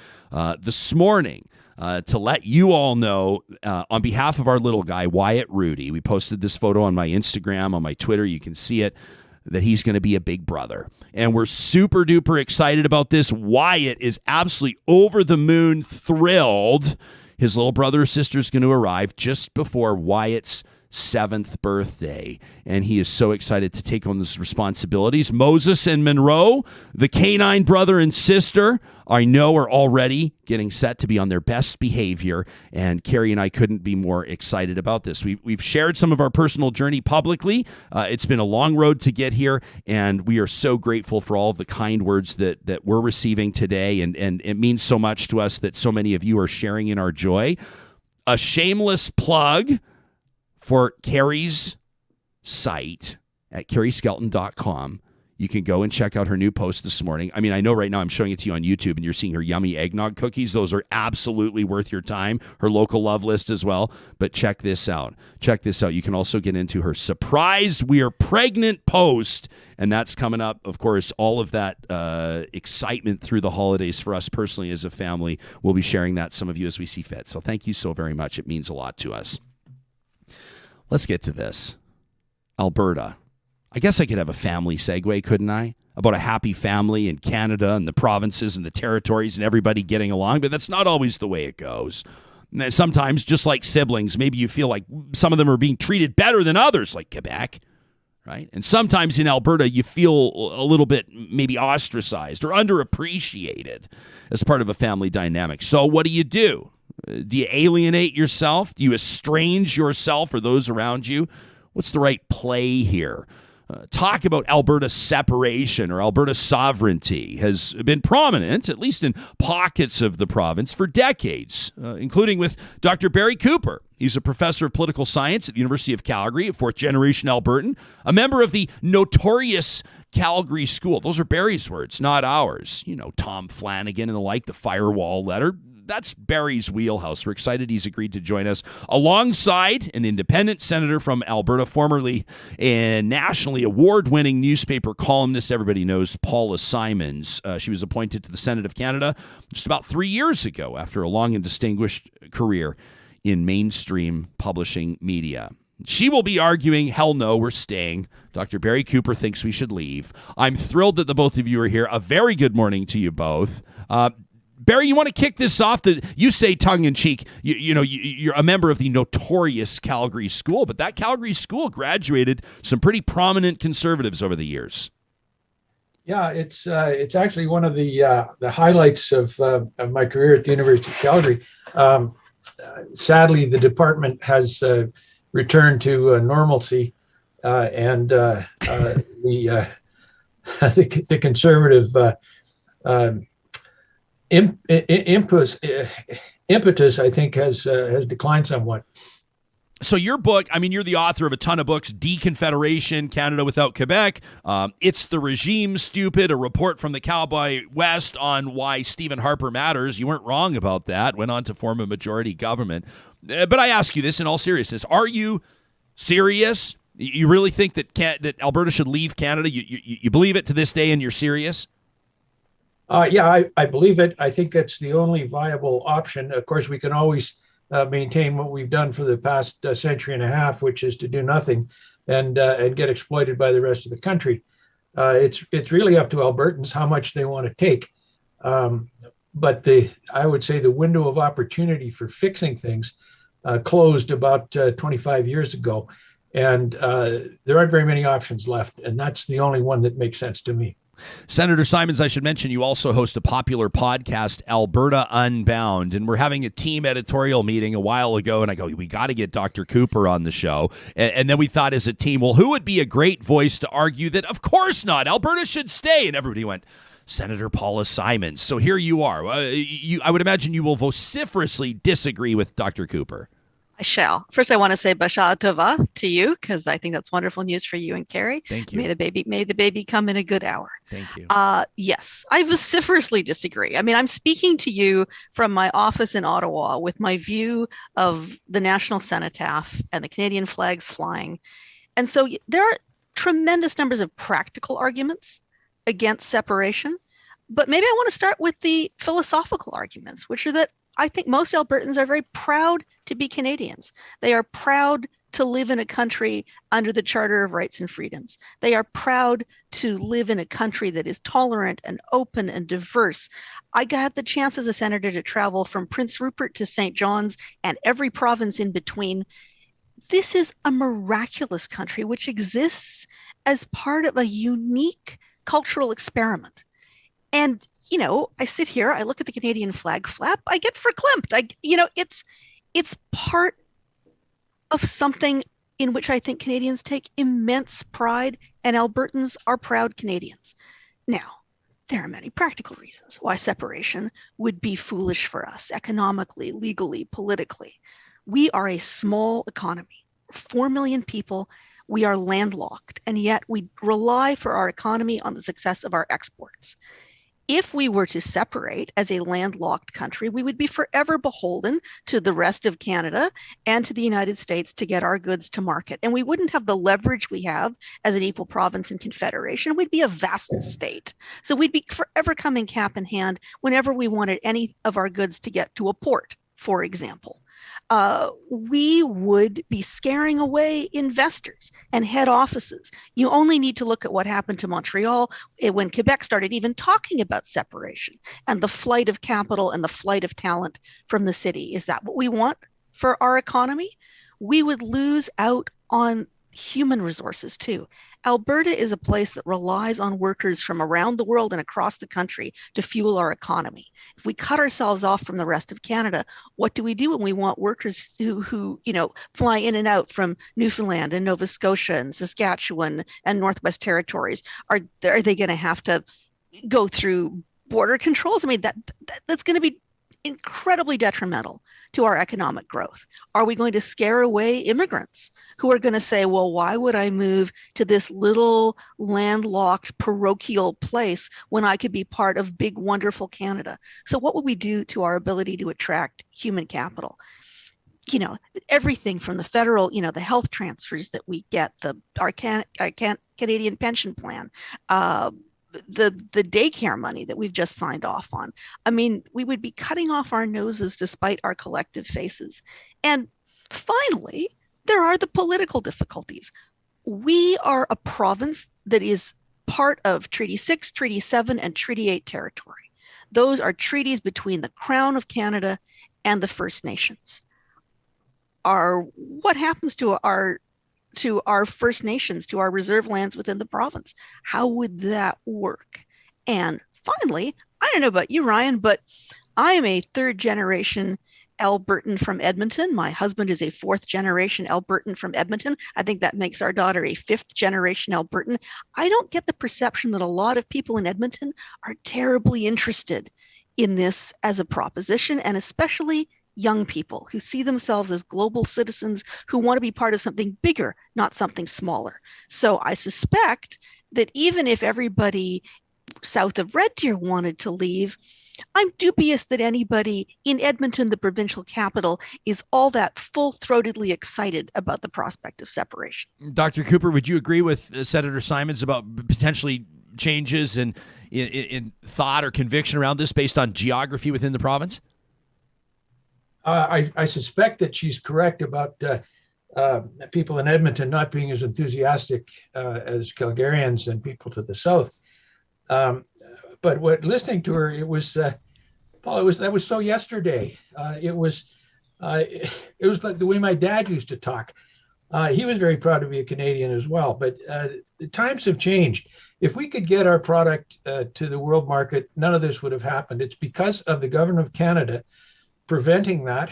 this morning to let you all know on behalf of our little guy, Wyatt Rudy. We posted this photo on my Instagram, on my Twitter. You can see it, that he's going to be a big brother. And we're super duper excited about this. Wyatt is absolutely over the moon thrilled. His little brother or sister is going to arrive just before Wyatt's 7th birthday, and he is so excited to take on these responsibilities. Moses and Monroe, the canine brother and sister, I know are already getting set to be on their best behavior, and Carrie and I couldn't be more excited about this. We've shared some of our personal journey publicly. It's been a long road to get here, and we are so grateful for all of the kind words that we're receiving today, and it means so much to us that so many of you are sharing in our joy. A shameless plug for Carrie's site at carrieskelton.com. You can go and check out her new post this morning. I know right now I'm showing it to you on YouTube and you're seeing her yummy eggnog cookies. Those are absolutely worth your time. Her local love list as well. But check this out. You can also get into her surprise we are pregnant post. And that's coming up. Of course, all of that excitement through the holidays for us personally as a family. We'll be sharing that, some of you, as we see fit. So thank you so very much. It means a lot to us. Let's get to this. Alberta. I guess I could have a family segue, couldn't I? About a happy family in Canada and the provinces and the territories and everybody getting along, but that's not always the way it goes. Sometimes, just like siblings, maybe you feel like some of them are being treated better than others, like Quebec, right? And sometimes in Alberta, you feel a little bit maybe ostracized or underappreciated as part of a family dynamic. So what do? Do you alienate yourself? Do you estrange yourself or those around you? What's the right play here? Talk about Alberta separation or Alberta sovereignty has been prominent, at least in pockets of the province, for decades, including with Dr. Barry Cooper. He's a professor of political science at the University of Calgary, a fourth-generation Albertan, a member of the notorious Calgary School. Those are Barry's words, not ours. You know, Tom Flanagan and the like, the firewall letter. That's Barry's wheelhouse. We're excited he's agreed to join us alongside an independent senator from Alberta, formerly a nationally award-winning newspaper columnist everybody knows, Paula Simons. She was appointed to the Senate of Canada just about 3 years ago after a long and distinguished career in mainstream publishing media. She will be arguing, hell no, we're staying. Dr. Barry Cooper thinks we should leave. I'm thrilled that the both of you are here. A very good morning to you both. Barry, you want to kick this off? You say tongue-in-cheek, you're a member of the notorious Calgary School, but that Calgary School graduated some pretty prominent conservatives over the years.
Yeah, it's actually one of the highlights of my career at the University of Calgary. Sadly, the department has returned to normalcy, and the conservative impetus, I think, has declined somewhat.
So your book, I mean, you're the author of a ton of books, Deconfederation, Canada Without Quebec, It's the Regime, Stupid, a report from the Cowboy West on why Stephen Harper matters. You weren't wrong about that, went on to form a majority government. But I ask you this in all seriousness. Are you serious? You really think that Alberta should leave Canada? You believe it to this day and you're serious?
Yeah, I believe it. I think that's the only viable option. Of course, we can always maintain what we've done for the past century and a half, which is to do nothing and get exploited by the rest of the country. It's really up to Albertans how much they want to take. But I would say the window of opportunity for fixing things closed about 25 years ago. And there aren't very many options left. And that's the only one that makes sense to me.
Senator Simons, I should mention you also host a popular podcast, Alberta Unbound, and we're having a team editorial meeting a while ago, and I go, we got to get Dr. Cooper on the show. And then we thought as a team, well, who would be a great voice to argue that, of course not, Alberta should stay? And everybody went, Senator Paula Simons. So here you are. I would imagine you will vociferously disagree with Dr. Cooper.
I shall. First, I want to say Basha Tova to you, because I think that's wonderful news for you and Carrie.
Thank you.
May the baby come in a good hour.
Thank you.
Yes, I vociferously disagree. I mean, I'm speaking to you from my office in Ottawa with my view of the National Cenotaph and the Canadian flags flying. And so there are tremendous numbers of practical arguments against separation. But maybe I want to start with the philosophical arguments, which are that I think most Albertans are very proud to be Canadians. They are proud to live in a country under the Charter of Rights and Freedoms. They are proud to live in a country that is tolerant and open and diverse. I got the chance as a senator to travel from Prince Rupert to St. John's and every province in between. This is a miraculous country which exists as part of a unique cultural experiment. And, I sit here, I look at the Canadian flag flap, I get verklempt. It's part of something in which I think Canadians take immense pride, and Albertans are proud Canadians. Now, there are many practical reasons why separation would be foolish for us economically, legally, politically. We are a small economy, 4 million people. We are landlocked, and yet we rely for our economy on the success of our exports. If we were to separate as a landlocked country, we would be forever beholden to the rest of Canada and to the United States to get our goods to market. And we wouldn't have the leverage we have as an equal province and confederation. We'd be a vassal state. So we'd be forever coming cap in hand whenever we wanted any of our goods to get to a port, for example. We would be scaring away investors and head offices. You only need to look at what happened to Montreal when Quebec started even talking about separation and the flight of capital and the flight of talent from the city. Is that what we want for our economy? We would lose out on human resources too. Alberta is a place that relies on workers from around the world and across the country to fuel our economy. If we cut ourselves off from the rest of Canada, what do we do when we want workers who fly in and out from Newfoundland and Nova Scotia and Saskatchewan and Northwest Territories? Are they going to have to go through border controls? I mean, that's going to be incredibly detrimental to our economic growth. Are we going to scare away immigrants who are going to say, well, why would I move to this little landlocked parochial place when I could be part of big, wonderful Canada? So what would we do to our ability to attract human capital? Everything from the federal, the health transfers that we get, our Canadian pension plan, the daycare money that we've just signed off on. I mean, we would be cutting off our noses despite our collective faces. And finally, there are the political difficulties. We are a province that is part of Treaty 6, Treaty 7, and Treaty 8 territory. Those are treaties between the Crown of Canada and the First Nations. What happens to our First Nations, to our reserve lands within the province? How would that work? And finally, I don't know about you, Ryan, but I am a third generation Albertan from Edmonton. My husband is a fourth generation Albertan from Edmonton. I think that makes our daughter a fifth generation Albertan. I don't get the perception that a lot of people in Edmonton are terribly interested in this as a proposition, and especially young people who see themselves as global citizens who want to be part of something bigger, not something smaller. So I suspect that even if everybody south of Red Deer wanted to leave, I'm dubious that anybody in Edmonton, the provincial capital, is all that full-throatedly excited about the prospect of separation.
Dr. Cooper, would you agree with Senator Simons about potentially changes in thought or conviction around this based on geography within the province?
I suspect that she's correct about people in Edmonton not being as enthusiastic as Calgarians and people to the south. But listening to her, it was Paula. That was so yesterday. It was like the way my dad used to talk. He was very proud to be a Canadian as well. But the times have changed. If we could get our product to the world market, none of this would have happened. It's because of the government of Canada preventing that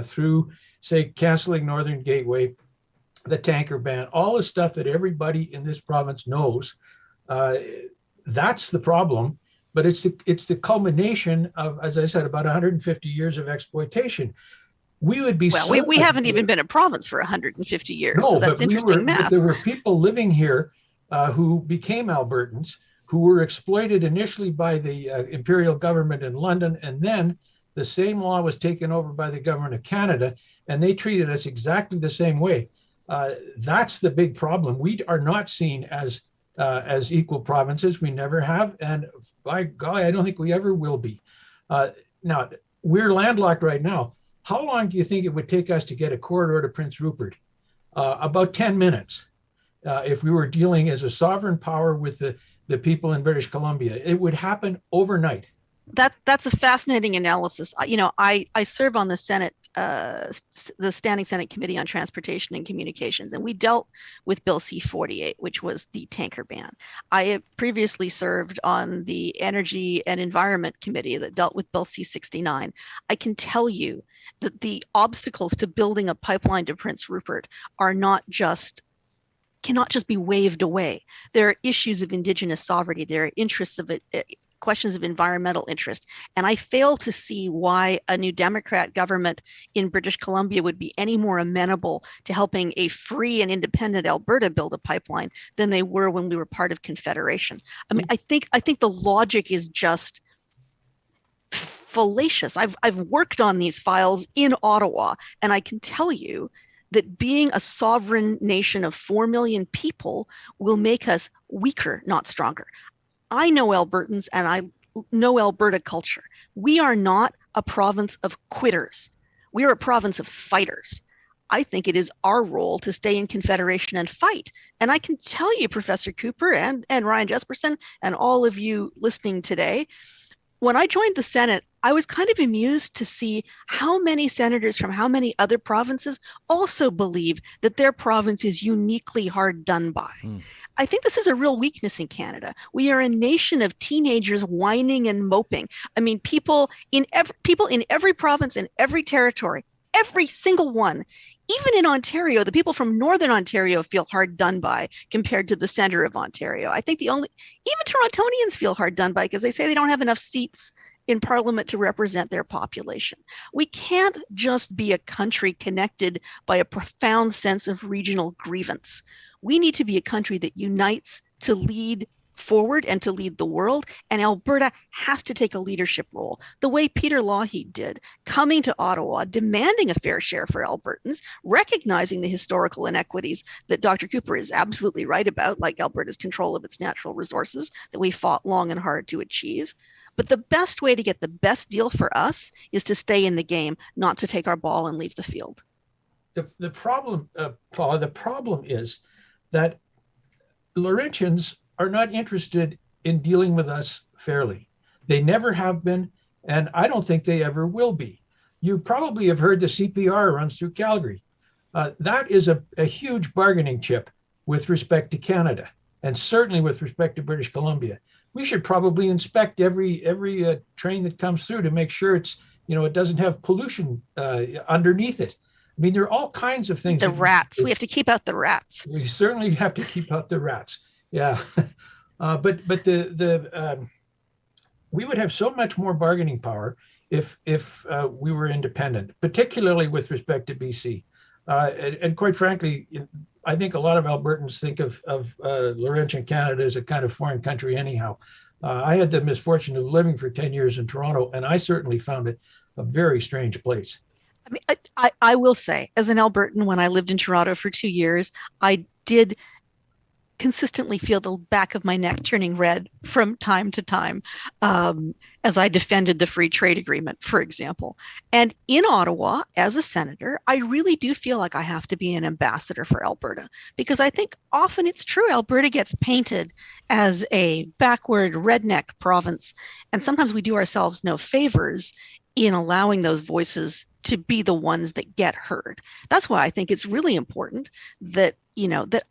through, say, canceling Northern Gateway, the tanker ban, all the stuff that everybody in this province knows. That's the problem, but it's the culmination of, as I said, about 150 years of exploitation. We would be
we haven't even been a province for 150 years,
no,
so that's interesting math.
But there were people living here who became Albertans, who were exploited initially by the imperial government in London, and then the same law was taken over by the government of Canada, and they treated us exactly the same way. That's the big problem. We are not seen as equal provinces. We never have, and by golly, I don't think we ever will be. Now, we're landlocked right now. How long do you think it would take us to get a corridor to Prince Rupert? About 10 minutes. If we were dealing as a sovereign power with the people in British Columbia, it would happen overnight.
That's a fascinating analysis. I serve on the Senate, the Standing Senate Committee on Transportation and Communications, and we dealt with Bill C-48, which was the tanker ban. I have previously served on the Energy and Environment Committee that dealt with Bill C-69. I can tell you that the obstacles to building a pipeline to Prince Rupert cannot just be waved away. There are issues of Indigenous sovereignty. There are interests of questions of environmental interest. And I fail to see why a New Democrat government in British Columbia would be any more amenable to helping a free and independent Alberta build a pipeline than they were when we were part of Confederation. I mean, I think the logic is just fallacious. I've worked on these files in Ottawa, and I can tell you that being a sovereign nation of 4 million people will make us weaker, not stronger. I know Albertans and I know Alberta culture. We are not a province of quitters. We are a province of fighters. I think it is our role to stay in Confederation and fight. And I can tell you, Professor Cooper and Ryan Jesperson and all of you listening today, when I joined the Senate, I was kind of amused to see how many senators from how many other provinces also believe that their province is uniquely hard done by. I think this is a real weakness in Canada. We are a nation of teenagers whining and moping. I mean, people in every province, in every territory, every single one, even in Ontario, the people from Northern Ontario feel hard done by compared to the center of Ontario. I think even Torontonians feel hard done by because they say they don't have enough seats in Parliament to represent their population. We can't just be a country connected by a profound sense of regional grievance. We need to be a country that unites to lead forward and to lead the world. And Alberta has to take a leadership role, the way Peter Lougheed did, coming to Ottawa, demanding a fair share for Albertans, recognizing the historical inequities that Dr. Cooper is absolutely right about, like Alberta's control of its natural resources that we fought long and hard to achieve. But the best way to get the best deal for us is to stay in the game, not to take our ball and leave the field.
The problem, Paula, the problem is that Laurentians are not interested in dealing with us fairly. They never have been, and I don't think they ever will be. You probably have heard the CPR runs through Calgary. That is a huge bargaining chip with respect to Canada, and certainly with respect to British Columbia. We should probably inspect every train that comes through to make sure it doesn't have pollution underneath it. I mean, there are all kinds of things.
The rats. We have to keep out the rats.
We certainly have to keep out the rats. Yeah, but we would have so much more bargaining power if we were independent, particularly with respect to BC. And quite frankly, I think a lot of Albertans think of Laurentian Canada as a kind of foreign country anyhow. I had the misfortune of living for 10 years in Toronto, and I certainly found it a very strange place.
I mean, I will say, as an Albertan, when I lived in Toronto for 2 years, I did consistently feel the back of my neck turning red from time to time as I defended the free trade agreement, for example. And in Ottawa, as a senator, I really do feel like I have to be an ambassador for Alberta, because I think often it's true, Alberta gets painted as a backward redneck province, and sometimes we do ourselves no favors in allowing those voices to be the ones that get heard. That's why I think it's really important that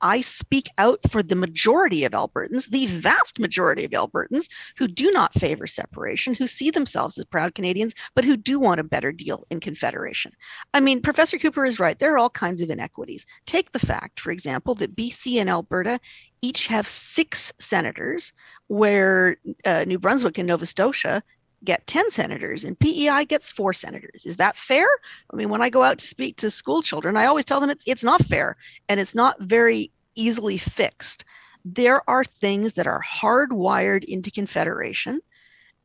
I speak out for the majority of Albertans, the vast majority of Albertans who do not favor separation, who see themselves as proud Canadians, but who do want a better deal in Confederation. I mean, Professor Cooper is right. There are all kinds of inequities. Take the fact, for example, that BC and Alberta each have 6 senators, where New Brunswick and Nova Scotia get 10 senators and PEI gets 4 senators. Is that fair? I mean, when I go out to speak to school children, I always tell them it's not fair, and it's not very easily fixed. There are things that are hardwired into Confederation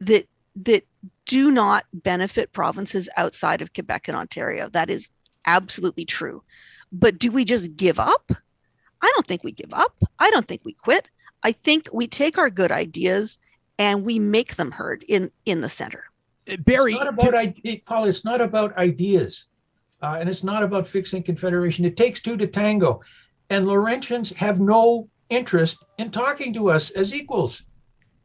that do not benefit provinces outside of Quebec and Ontario. That is absolutely true. But do we just give up? I don't think we give up. I don't think we quit. I think we take our good ideas and we make them heard in the center.
Barry,
Paul, it's not about ideas, and it's not about fixing Confederation. It takes 2 to tango, and Laurentians have no interest in talking to us as equals.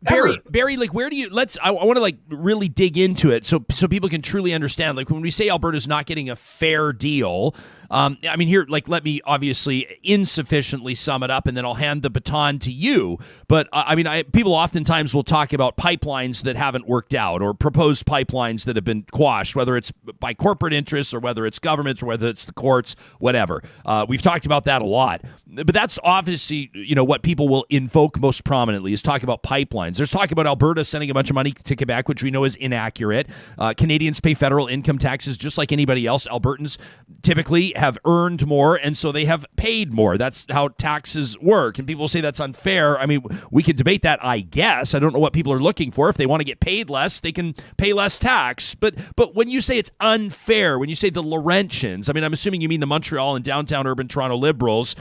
Barry, like, where do you? I want to like really dig into it so people can truly understand. Like, when we say Alberta's not getting a fair deal, I mean, here, like, let me obviously insufficiently sum it up, and then I'll hand the baton to you. But I mean, people oftentimes will talk about pipelines that haven't worked out, or proposed pipelines that have been quashed, whether it's by corporate interests or whether it's governments or whether it's the courts, whatever. We've talked about that a lot. But that's obviously, what people will invoke most prominently is talk about pipelines. There's talk about Alberta sending a bunch of money to Quebec, which we know is inaccurate. Canadians pay federal income taxes just like anybody else. Albertans typically have earned more, and so they have paid more. That's how taxes work. And people say that's unfair. I mean, we could debate that, I guess. I don't know what people are looking for. If they want to get paid less, they can pay less tax. But when you say it's unfair, when you say the Laurentians, I mean, I'm assuming you mean the Montreal and downtown urban Toronto Liberals,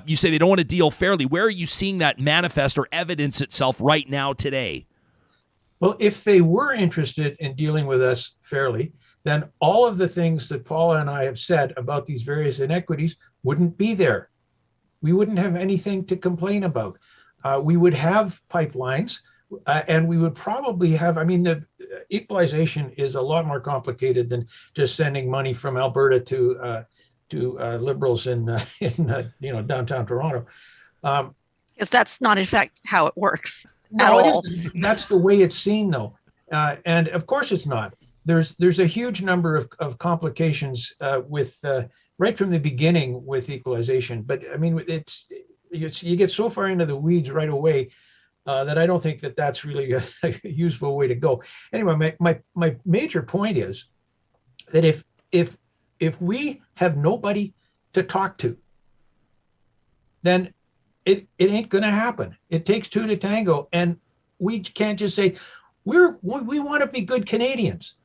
you say they don't want to deal fairly. Where are you seeing that manifest or evidence itself right now today?
Well, if they were interested in dealing with us fairly, then all of the things that Paula and I have said about these various inequities wouldn't be there. We wouldn't have anything to complain about. We would have pipelines, and we would probably have, I mean, the equalization is a lot more complicated than just sending money from Alberta to Liberals in downtown Toronto.
Because that's not, in fact, how it works at
No,
all.
That's the way it's seen, though. And of course it's not. There's a huge number of complications with right from the beginning with equalization. But I mean, you get so far into the weeds right away that I don't think that that's really a useful way to go. Anyway, my major point is that if we have nobody to talk to, then it ain't going to happen. It takes two to tango, and we can't just say we want to be good Canadians.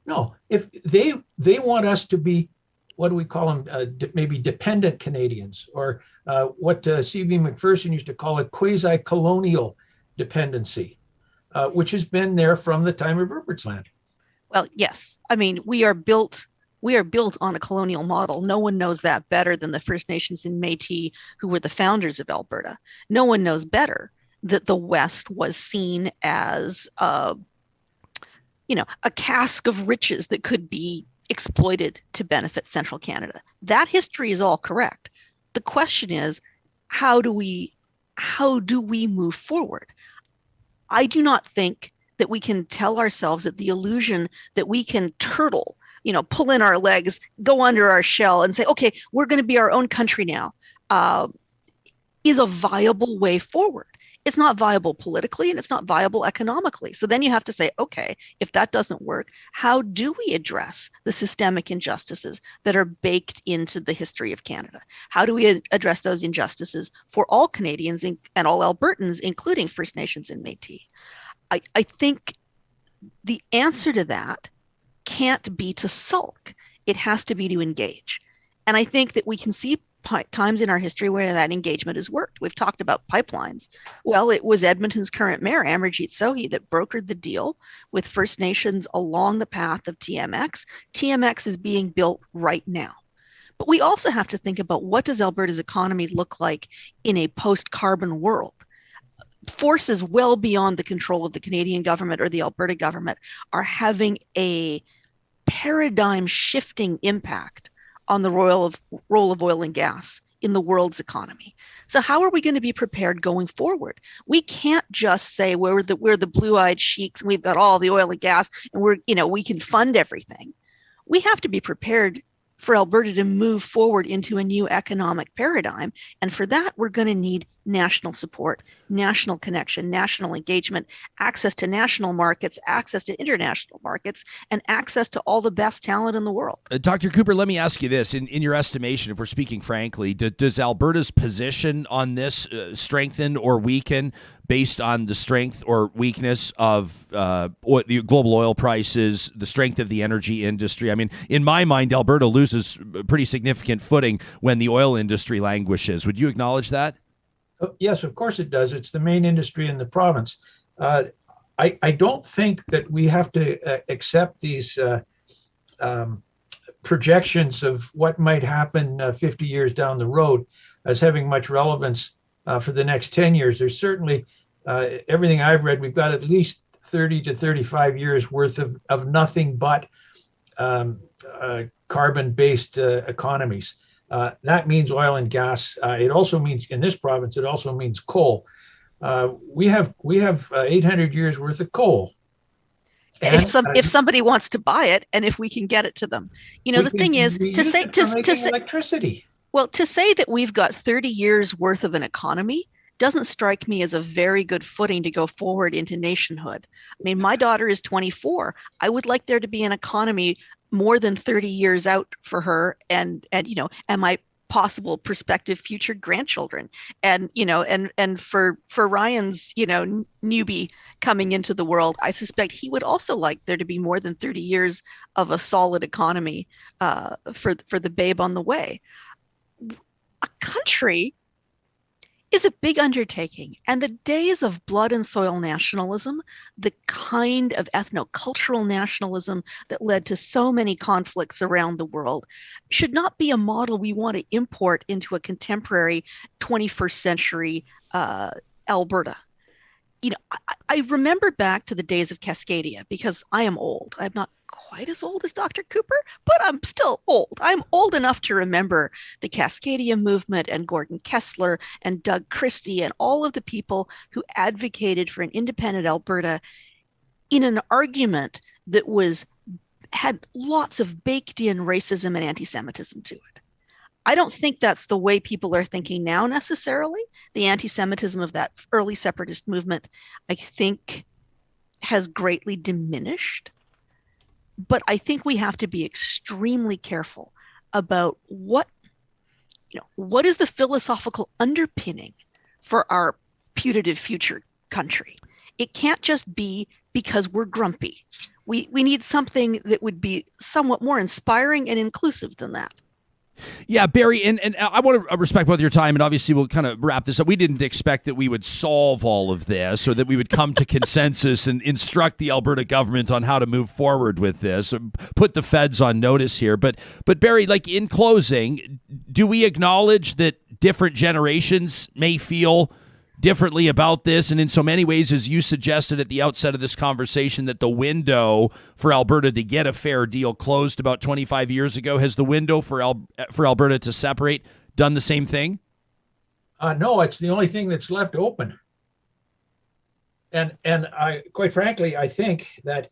No, if they want us to be, what do we call them? Maybe dependent Canadians, or what C.B. Macpherson used to call it, quasi-colonial dependency, which has been there from the time of Rupert's Land.
Well, yes. I mean, we are built on a colonial model. No one knows that better than the First Nations and Métis, who were the founders of Alberta. No one knows better that the West was seen as a cask of riches that could be exploited to benefit Central Canada. That history is all correct. The question is, how do we move forward? I do not think that we can tell ourselves that the illusion that we can turtle, pull in our legs, go under our shell and say, okay, we're going to be our own country now, is a viable way forward. It's not viable politically, and it's not viable economically. So then you have to say, okay, if that doesn't work, how do we address the systemic injustices that are baked into the history of Canada? How do we address those injustices for all Canadians and all Albertans, including First Nations and Métis? I think the answer to that can't be to sulk. It has to be to engage. And I think that we can see times in our history where that engagement has worked. We've talked about pipelines. Well, it was Edmonton's current mayor, Amarjeet Sohi, that brokered the deal with First Nations along the path of TMX. TMX is being built right now. But we also have to think about, what does Alberta's economy look like in a post-carbon world? Forces well beyond the control of the Canadian government or the Alberta government are having a paradigm shifting impact on the role of oil and gas in the world's economy. So how are we going to be prepared going forward? We can't just say we're the blue-eyed sheiks and we've got all the oil and gas and we can fund everything. We have to be prepared for Alberta to move forward into a new economic paradigm. And for that, we're going to need national support, national connection, national engagement, access to national markets, access to international markets, and access to all the best talent in the world.
Dr. Cooper, let me ask you this. In your estimation, if we're speaking frankly, does Alberta's position on this strengthen or weaken based on the strength or weakness of the global oil prices, the strength of the energy industry? I mean, in my mind, Alberta loses pretty significant footing when the oil industry languishes. Would you acknowledge that?
Yes, of course it does. It's the main industry in the province. I don't think that we have to accept these projections of what might happen 50 years down the road as having much relevance for the next 10 years. There's certainly, everything I've read, we've got at least 30 to 35 years worth of nothing but carbon-based economies. That means oil and gas. It also means, in this province, it also means coal. We have 800 years worth of coal. And,
if somebody wants to buy it, and if we can get it to them, the thing is to say
electricity.
Well, to say that we've got 30 years worth of an economy doesn't strike me as a very good footing to go forward into nationhood. I mean, my daughter is 24. I would like there to be an economy more than 30 years out for her and my possible prospective future grandchildren. And for Ryan's, newbie coming into the world, I suspect he would also like there to be more than 30 years of a solid economy for the babe on the way. A country is a big undertaking, and the days of blood and soil nationalism, the kind of ethnocultural nationalism that led to so many conflicts around the world, should not be a model we want to import into a contemporary 21st century Alberta. I remember back to the days of Cascadia, because I am old. I'm not quite as old as Dr. Cooper, but I'm still old. I'm old enough to remember the Cascadia movement and Gordon Kessler and Doug Christie and all of the people who advocated for an independent Alberta in an argument that had lots of baked-in racism and anti-Semitism to it. I don't think that's the way people are thinking now necessarily. The anti-Semitism of that early separatist movement, I think, has greatly diminished. But I think we have to be extremely careful about what is the philosophical underpinning for our putative future country. It can't just be because we're grumpy. We need something that would be somewhat more inspiring and inclusive than that.
Yeah, Barry, and I want to respect both your time, and obviously we'll kind of wrap this up. We didn't expect that we would solve all of this or that we would come to consensus and instruct the Alberta government on how to move forward with this, put the feds on notice here. But Barry, like in closing, do we acknowledge that different generations may feel differently about this, and in so many ways, as you suggested at the outset of this conversation, that the window for Alberta to get a fair deal closed about 25 years ago? Has the window for Alberta to separate done the same thing?
No, it's the only thing that's left open. And I, quite frankly, I think that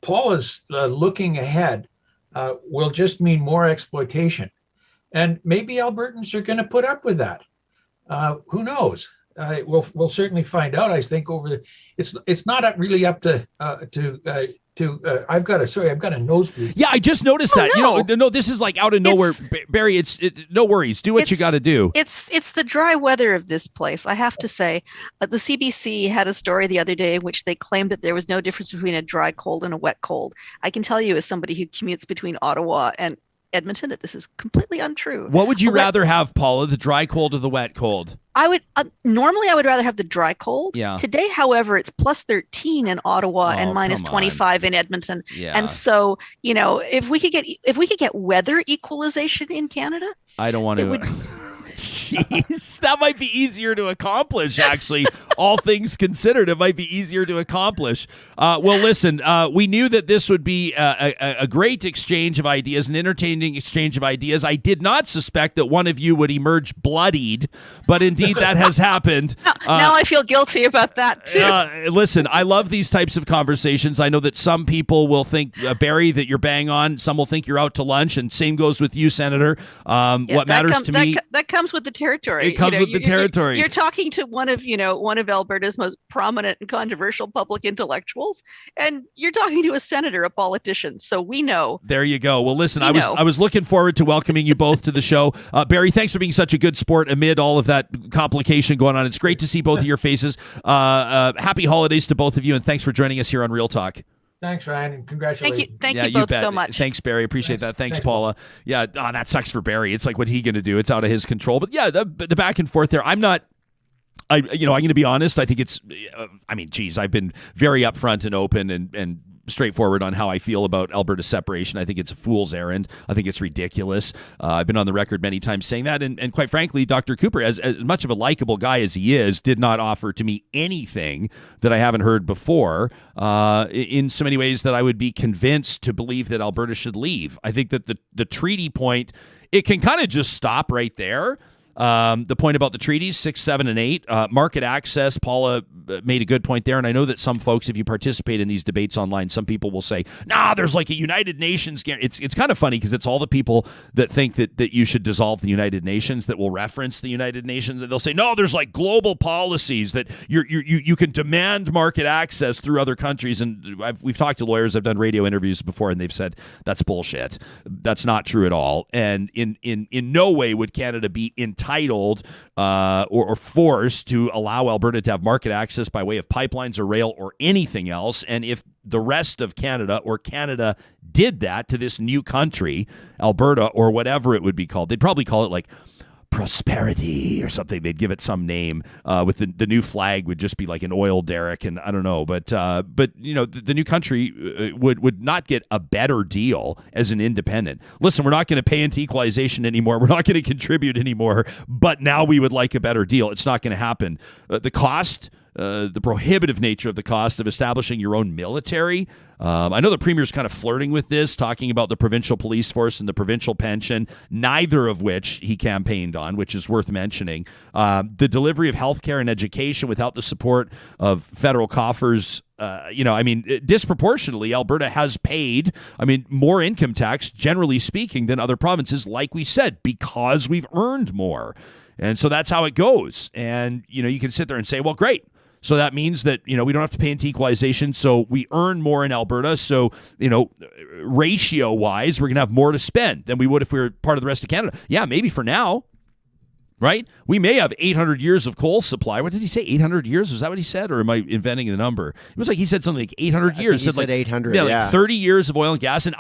Paula's looking ahead will just mean more exploitation, and maybe Albertans are going to put up with that. Who knows? We'll certainly find out. I think it's not really up to I've got a nosebleed.
Yeah, I just noticed that.
No.
No, this is like out of nowhere, Barry. No worries. Do what you got to do.
It's the dry weather of this place. I have to say, the CBC had a story the other day in which they claimed that there was no difference between a dry cold and a wet cold. I can tell you, as somebody who commutes between Ottawa and Edmonton, that this is completely untrue.
What would you rather have, Paula, the dry cold or the wet cold?
I would normally rather have the dry cold.
Yeah.
Today, however, it's plus 13 in Ottawa and minus 25 in Edmonton.
Yeah.
And so, if we could get weather equalization in Canada,
I don't want to. Jeez, that might be easier to accomplish, actually. All things considered, it might be easier to accomplish. Well, listen, we knew that this would be a great exchange of ideas, an entertaining exchange of ideas. I did not suspect that one of you would emerge bloodied, but indeed that has happened.
Now I feel guilty about that, too.
Listen, I love these types of conversations. I know that some people will think, Barry, that you're bang on. Some will think you're out to lunch, and same goes with you, Senator. What matters to me...
That comes with the territory.
It comes with the territory.
You're talking to one of Alberta's most prominent and controversial public intellectuals, and you're talking to a senator, a politician. So we know.
There you go. Well, listen, I was looking forward to welcoming you both to the show. Barry, thanks for being such a good sport amid all of that complication going on. It's great to see both of your faces. Happy holidays to both of you, and thanks for joining us here on Real Talk.
Thanks, Ryan, and congratulations.
Thank you both so much.
Thanks, Barry. Appreciate that. Thanks, Paula. Yeah, that sucks for Barry. It's like, what's he going to do? It's out of his control. But yeah, the back and forth there. I'm going to be honest. I think it's, I've been very upfront and open and straightforward on how I feel about Alberta separation. I think it's a fool's errand. I think it's ridiculous. I've been on the record many times saying that. And quite frankly, Dr. Cooper, as much of a likable guy as he is, did not offer to me anything that I haven't heard before in so many ways that I would be convinced to believe that Alberta should leave. I think that the treaty point, it can kind of just stop right there. The point about the treaties, 6, 7, and 8, market access, Paula made a good point there. And I know that some folks, if you participate in these debates online, some people will say, there's like a United Nations guarantee. It's kind of funny because it's all the people that think that you should dissolve the United Nations that will reference the United Nations. And they'll say, no, there's like global policies that you can demand market access through other countries. And we've talked to lawyers, I've done radio interviews before, and they've said, that's bullshit. That's not true at all. And in no way would Canada be entitled or forced to allow Alberta to have market access by way of pipelines or rail or anything else. And if the rest of Canada or Canada did that to this new country, Alberta or whatever it would be called, they'd probably call it like prosperity or something. They'd give it some name. With the new flag would just be like an oil derrick, and I don't know. But the new country would not get a better deal as an independent. Listen, we're not going to pay into equalization anymore. We're not going to contribute anymore. But now we would like a better deal. It's not going to happen. The cost the prohibitive nature of the cost of establishing your own military. I know the premier's kind of flirting with this, talking about the provincial police force and the provincial pension, neither of which he campaigned on, which is worth mentioning. The delivery of healthcare and education without the support of federal coffers. Disproportionately, Alberta has paid, more income tax, generally speaking, than other provinces, like we said, because we've earned more. And so that's how it goes. And, you can sit there and say, well, great. So that means that, we don't have to pay into equalization. So we earn more in Alberta. So, ratio-wise, we're going to have more to spend than we would if we were part of the rest of Canada. Yeah, maybe for now, right? We may have 800 years of coal supply. What did he say, 800 years? Was that what he said? Or am I inventing the number? It was like he said something like 800 years.
He said 800,
like 30 years of oil and gas. And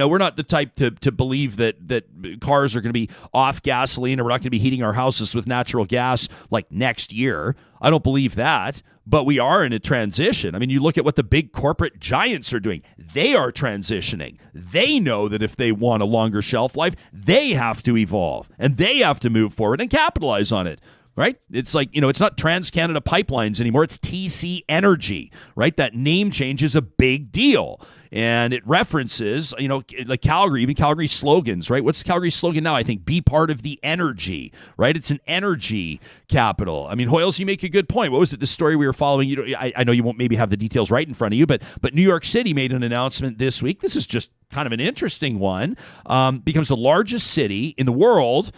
we're not the type to believe that cars are going to be off gasoline or we're not going to be heating our houses with natural gas like next year. I don't believe that, but we are in a transition. You look at what the big corporate giants are doing. They are transitioning. They know that if they want a longer shelf life, they have to evolve and they have to move forward and capitalize on it. Right? It's like, it's not TransCanada Pipelines anymore. It's TC Energy, right? That name change is a big deal. And it references, like Calgary, even Calgary slogans, right? What's Calgary's slogan now? I think, be part of the energy, right? It's an energy capital. Hoyles, you make a good point. What was it, the story we were following? I know you won't maybe have the details right in front of you, but New York City made an announcement this week. This is just kind of an interesting one. Becomes the largest city in the world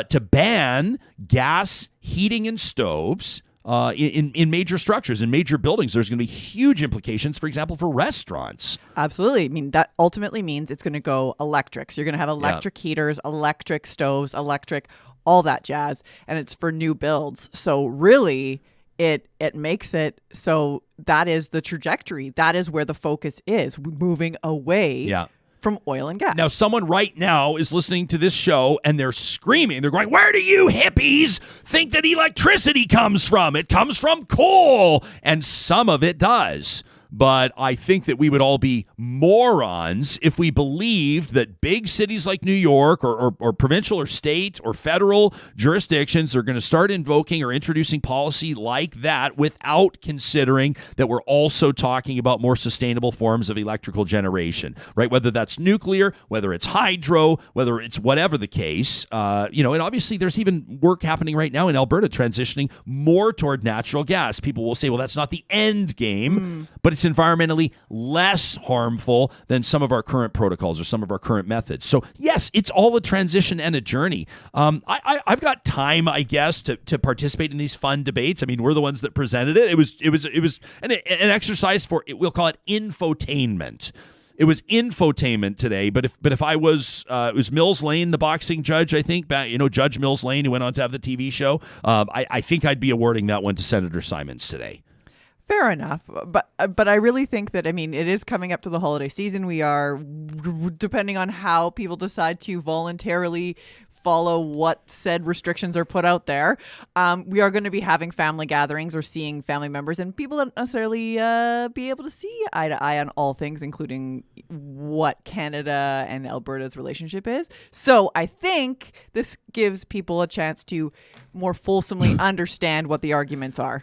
to ban gas heating and stoves in major structures, in major buildings. There's going to be huge implications, for example, for restaurants.
Absolutely. That ultimately means it's going to go electric. So you're going to have electric heaters, electric stoves, electric, all that jazz. And it's for new builds. So really, it makes it so that is the trajectory. That is where the focus is, moving away from oil and gas.
Now, someone right now is listening to this show and they're screaming. They're going, where do you hippies think that electricity comes from? It comes from coal. And some of it does. But I think that we would all be morons if we believed that big cities like New York or provincial or state or federal jurisdictions are going to start invoking or introducing policy like that without considering that we're also talking about more sustainable forms of electrical generation, right? Whether that's nuclear, whether it's hydro, whether it's whatever the case, and obviously there's even work happening right now in Alberta transitioning more toward natural gas. People will say, well, that's not the end game, but it's environmentally less harmful than some of our current protocols or some of our current methods. So yes, it's all a transition and a journey. I've got time, I guess, to participate in these fun debates. We're the ones that presented it. It was an exercise for, we'll call it infotainment. It was infotainment today, but if I was, it was Mills Lane, the boxing judge, I think, Judge Mills Lane, who went on to have the TV show. I think I'd be awarding that one to Senator Simons today.
Fair enough. But I really think that, it is coming up to the holiday season. We are, depending on how people decide to voluntarily follow what said restrictions are put out there, we are going to be having family gatherings or seeing family members, and people don't necessarily be able to see eye to eye on all things, including what Canada and Alberta's relationship is. So I think this gives people a chance to more fulsomely understand what the arguments are.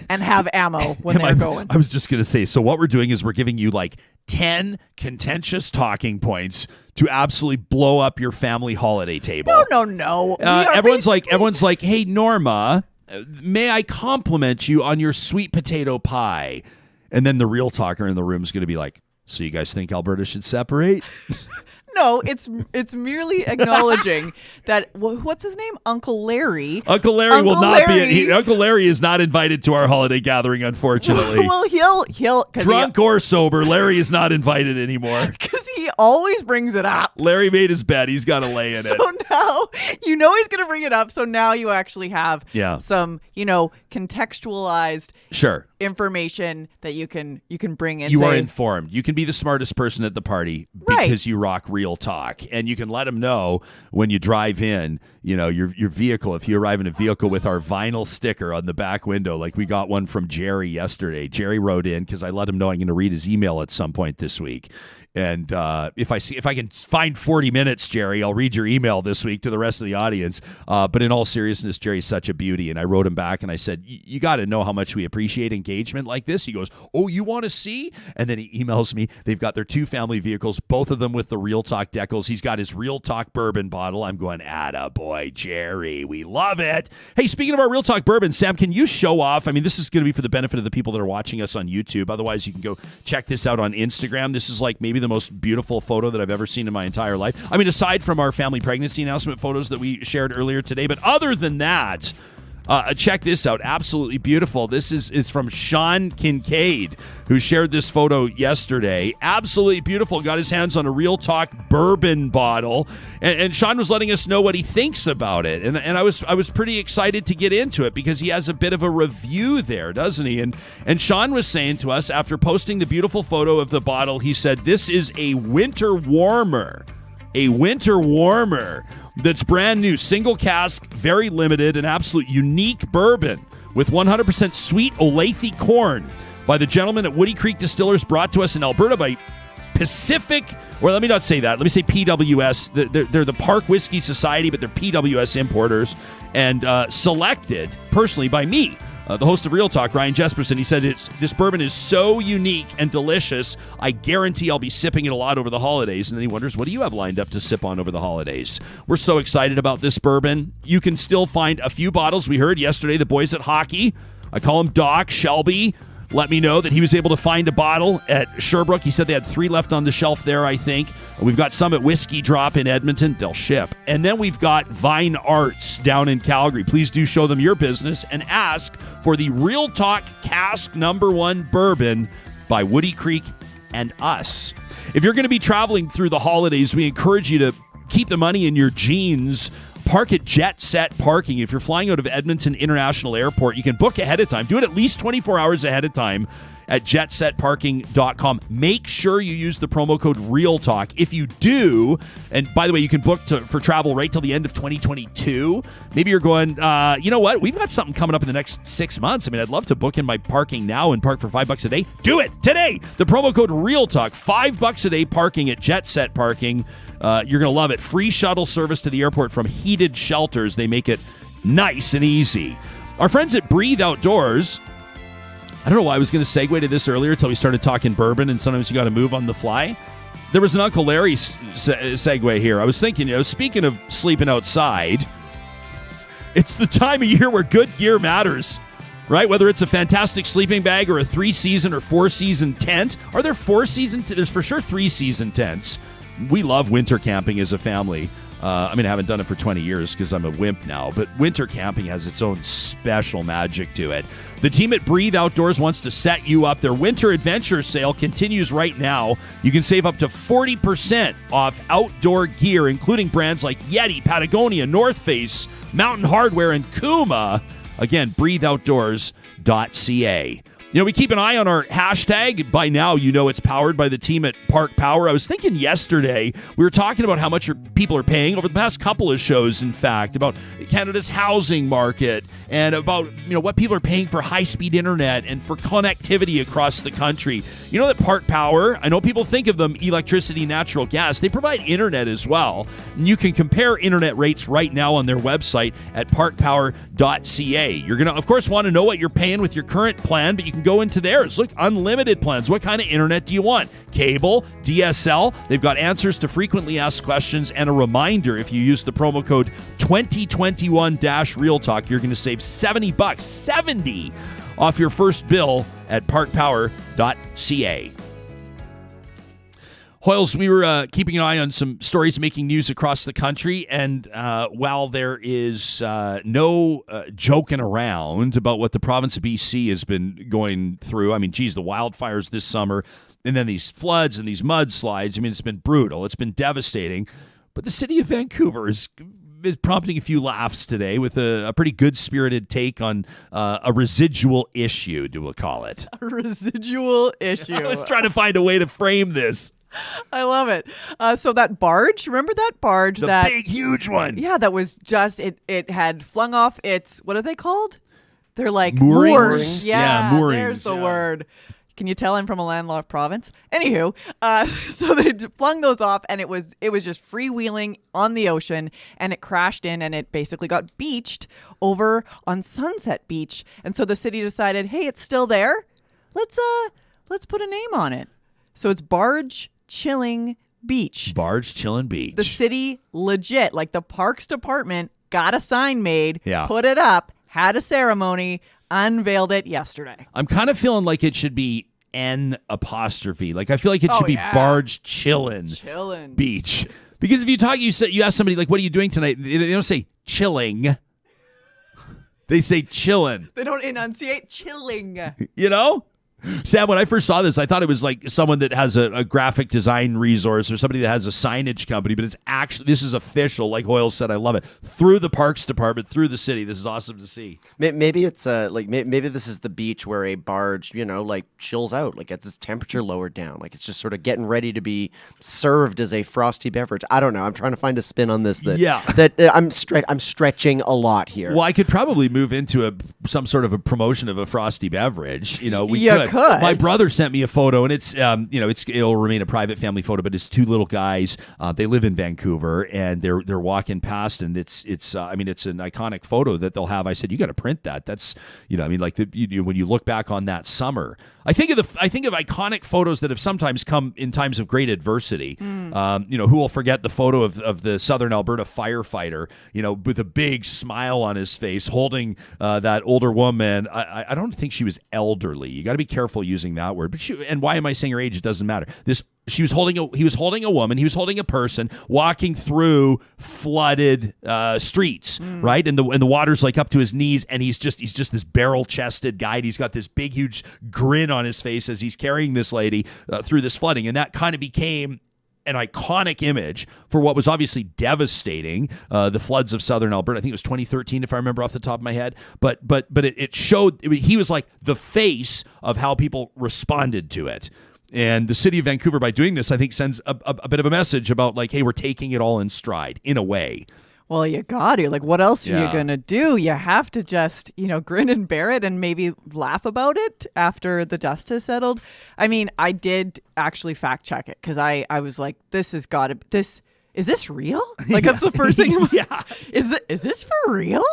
And have ammo when they're going.
I was just going to say, so what we're doing is we're giving you like 10 contentious talking points to absolutely blow up your family holiday table.
No.
Everyone's like, hey, Norma, may I compliment you on your sweet potato pie? And then the real talker in the room is going to be like, so you guys think Alberta should separate?
No, it's merely acknowledging that, what's his name? Uncle Larry.
Uncle Larry is not invited to our holiday gathering, unfortunately.
Well, he'll
drunk or sober, Larry is not invited anymore.
Because he always brings it up.
Larry made his bet. He's got to lay in it.
So now, he's going to bring it up. So now you actually have some, contextualized information that you can bring in.
You are informed. You can be the smartest person at the party because you rock real talk, and you can let them know when you drive in, your vehicle. If you arrive in a vehicle with our vinyl sticker on the back window, like we got one from Jerry yesterday. Jerry wrote in because I let him know I'm going to read his email at some point this week. And if I can find 40 minutes, Jerry, I'll read your email this week to the rest of the audience. But in all seriousness, Jerry's such a beauty. And I wrote him back and I said, you got to know how much we appreciate engagement like this. He goes, oh, you want to see? And then he emails me. They've got their 2 family vehicles, both of them with the Real Talk decals. He's got his Real Talk bourbon bottle. I'm going, attaboy, Jerry. We love it. Hey, speaking of our Real Talk bourbon, Sam, can you show off? I mean, this is going to be for the benefit of the people that are watching us on YouTube. Otherwise, you can go check this out on Instagram. This is like maybe the most beautiful photo that I've ever seen in my entire life. I mean, aside from our family pregnancy announcement photos that we shared earlier today, but other than that, check this out. Absolutely beautiful. This is from Sean Kincaid, who shared this photo yesterday. Absolutely beautiful. Got his hands on a Real Talk bourbon bottle. And Sean was letting us know what he thinks about it. And I was pretty excited to get into it because he has a bit of a review there, doesn't he? And Sean was saying to us, after posting the beautiful photo of the bottle, he said, this is a winter warmer. A winter warmer. That's brand new, single cask, very limited, an absolute unique bourbon with 100% sweet Olathe corn by the gentleman at Woody Creek Distillers, brought to us in Alberta by Pacific, or let me not say that, let me say PWS. They're the Park Whiskey Society, but they're PWS importers, and selected personally by me, the host of Real Talk, Ryan Jesperson. He said this bourbon is so unique and delicious, I guarantee I'll be sipping it a lot over the holidays. And then he wonders, what do you have lined up to sip on over the holidays? We're so excited about this bourbon. You can still find a few bottles. We heard yesterday the boys at hockey, I call him Doc, Shelby, let me know that he was able to find a bottle at Sherbrooke. He said they had 3 left on the shelf there, I think. We've got some at Whiskey Drop in Edmonton. They'll ship. And then we've got Vine Arts down in Calgary. Please do show them your business and ask for the Real Talk Cask #1 bourbon by Woody Creek and us. If you're going to be traveling through the holidays, we encourage you to keep the money in your jeans. Park at Jet Set Parking. If you're flying out of Edmonton International Airport, you can book ahead of time. Do it at least 24 hours ahead of time at jetsetparking.com. Make sure you use the promo code REALTALK. If you do, and by the way, you can book for travel right till the end of 2022. Maybe you're going, you know what? We've got something coming up in the next 6 months. I mean, I'd love to book in my parking now and park for $5 a day. Do it today. The promo code REALTALK. $5 a day parking at Jet Set Parking. You're going to love it. Free shuttle service to the airport from Heated Shelters. They make it nice and easy. Our friends at Breathe Outdoors. I don't know why I was going to segue to this earlier until we started talking bourbon, and sometimes you got to move on the fly. There was an Uncle Larry segue here. I was thinking, speaking of sleeping outside, it's the time of year where good gear matters, right? Whether it's a fantastic sleeping bag or a 3-season or 4-season tent. Are there 4-season? There's for sure 3-season tents. We love winter camping as a family. I haven't done it for 20 years because I'm a wimp now, but winter camping has its own special magic to it. The team at Breathe Outdoors wants to set you up. Their winter adventure sale continues right now. You can save up to 40% off outdoor gear, including brands like Yeti, Patagonia, North Face, Mountain Hardwear, and Kuma. Again, breatheoutdoors.ca. We keep an eye on our hashtag. By now, it's powered by the team at Park Power. I was thinking yesterday, we were talking about how much people are paying over the past couple of shows, in fact, about Canada's housing market and about, what people are paying for high-speed internet and for connectivity across the country. You know that Park Power, I know people think of them electricity, natural gas. They provide internet as well. And you can compare internet rates right now on their website at parkpower.ca. You're going to, of course, want to know what you're paying with your current plan, but you can go into theirs. Look, unlimited plans. What kind of internet do you want? Cable, DSL. They've got answers to frequently asked questions, and a reminder, if you use the promo code 2021-REALTALK, you're going to save $70 off your first bill at parkpower.ca. Hoyles, we were keeping an eye on some stories making news across the country, and while there is no joking around about what the province of BC has been going through, the wildfires this summer, and then these floods and these mudslides, it's been brutal. It's been devastating. But the city of Vancouver is prompting a few laughs today with a pretty good-spirited take on a residual issue, we'll call it.
A residual issue.
I was trying to find a way to frame this.
I love it. So that barge, remember that barge?
The big, huge one.
Yeah, that was just, it had flung off its, what are they called? They're like
moorings.
moors. Yeah,
moorings.
There's the word. Can you tell I'm from a landlocked province? Anywho, so they flung those off, and it was just freewheeling on the ocean, and it crashed in, and it basically got beached over on Sunset Beach. And so the city decided, hey, it's still there. Let's put a name on it. So it's Barge Chilling Beach.
Barge Chilling Beach.
The city legit, like the Parks Department, got a sign made,
Yeah.
put it up, had a ceremony, unveiled it yesterday.
I'm kind of feeling like it should be N apostrophe. Like I feel like it should be Barge Chillin' Beach. Because if you ask somebody like, what are you doing tonight? They don't say chilling. They say chillin'.
They don't enunciate chilling.
You know? Sam, when I first saw this, I thought it was like someone that has a graphic design resource or somebody that has a signage company, but it's actually, this is official. Like Hoyle said, I love it. Through the Parks Department, through the city. This is awesome to see.
Maybe it's maybe this is the beach where a barge, like chills out, like gets its temperature lowered down. Like it's just sort of getting ready to be served as a frosty beverage. I don't know. I'm trying to find a spin on this that I'm stretching a lot here.
Well, I could probably move into some sort of a promotion of a frosty beverage. We could. My brother sent me a photo, and it's it'll remain a private family photo, but it's two little guys. They live in Vancouver, and they're walking past, and it's an iconic photo that they'll have. I said, you got to print that. That's when you look back on that summer. I think of iconic photos that have sometimes come in times of great adversity. Who will forget the photo of the Southern Alberta firefighter, with a big smile on his face, holding that older woman. I don't think she was elderly. You got to be careful using that word. But and why am I saying her age? It doesn't matter. He was holding a woman. He was holding a person walking through flooded streets, right? And the water's like up to his knees, and he's just this barrel-chested guy. And he's got this big, huge grin on his face as he's carrying this lady through this flooding, and that kind of became an iconic image for what was obviously devastating, the floods of Southern Alberta. I think it was 2013, if I remember off the top of my head. But it showed, he was like the face of how people responded to it. And the city of Vancouver, by doing this, I think sends a bit of a message about like, hey, we're taking it all in stride, in a way.
Well, you got to. Like, what else are you going to do? You have to just, grin and bear it and maybe laugh about it after the dust has settled. I mean, I did actually fact check it because I was like, is this real? Like, that's the first thing.
Yeah.
Is this for real?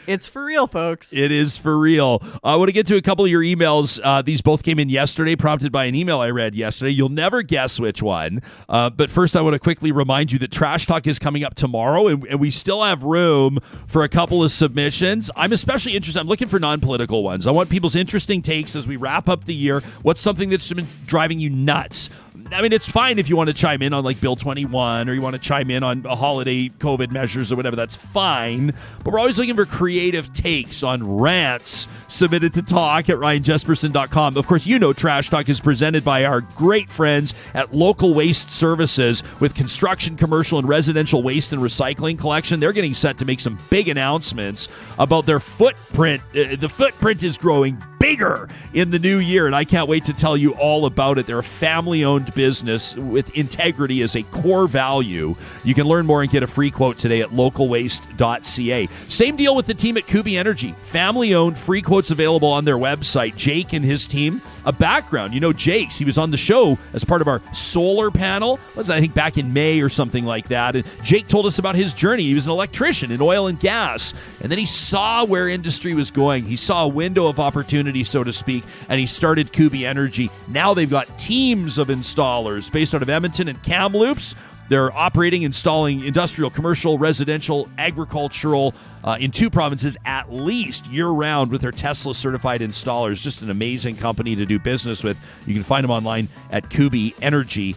It's for real, folks.
It is for real. I want to get to a couple of your emails. These both came in yesterday, prompted by an email I read yesterday. You'll never guess which one. But first, I want to quickly remind you that Trash Talk is coming up tomorrow, and we still have room for a couple of submissions. I'm especially interested. I'm looking for non-political ones. I want people's interesting takes as we wrap up the year. What's something that's been driving you nuts? I mean, it's fine if you want to chime in on like Bill 21 or you want to chime in on a holiday COVID measures or whatever. That's fine. But we're always looking for creative takes on rants submitted to talk@ryanjesperson.com. Of course, Trash Talk is presented by our great friends at Local Waste Services with construction, commercial, and residential waste and recycling collection. They're getting set to make some big announcements about their footprint. The footprint is growing bigger in the new year, and I can't wait to tell you all about it. They're a family-owned business with integrity as a core value. You can learn more and get a free quote today at localwaste.ca. Same deal with the team at Kubi Energy. Family-owned, free quotes available on their website. Jake and his team, a background. Jake's, he was on the show as part of our solar panel. Was I think back in May or something like that. And Jake told us about his journey. He was an electrician in oil and gas. And then he saw where industry was going. He saw a window of opportunity, so to speak, and he started Kubi Energy. Now they've got teams of installers based out of Edmonton and Kamloops. They're operating, installing industrial, commercial, residential, agricultural in 2 provinces at least year-round with their Tesla-certified installers. Just an amazing company to do business with. You can find them online at kubienergy.ca.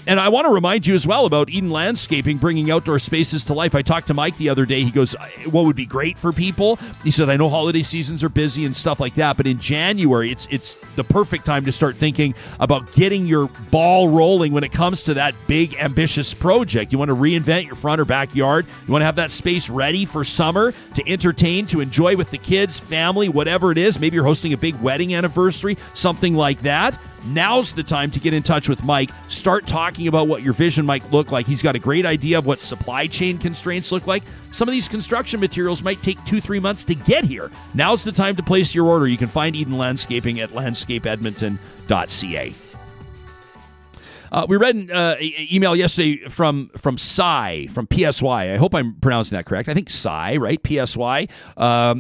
And I want to remind you as well about Eden Landscaping, bringing outdoor spaces to life. I talked to Mike the other day. He goes, what would be great for people? He said, I know holiday seasons are busy and stuff like that, but in January, it's the perfect time to start thinking about getting your ball rolling when it comes to that big, ambitious project. You want to reinvent your front or backyard. You want to have that space ready for summer to entertain, to enjoy with the kids, family, whatever it is. Maybe you're hosting a big wedding anniversary, something like that. Now's the time to get in touch with Mike. Start talking about what your vision might look like. He's got a great idea of what supply chain constraints look like. Some of these construction materials might take 2-3 months to get here. Now's the time to place your order. You can find Eden Landscaping at landscapeedmonton.ca. We read an email yesterday from Cy, from PSY. I hope I'm pronouncing that correct. I think Cy, right? PSY,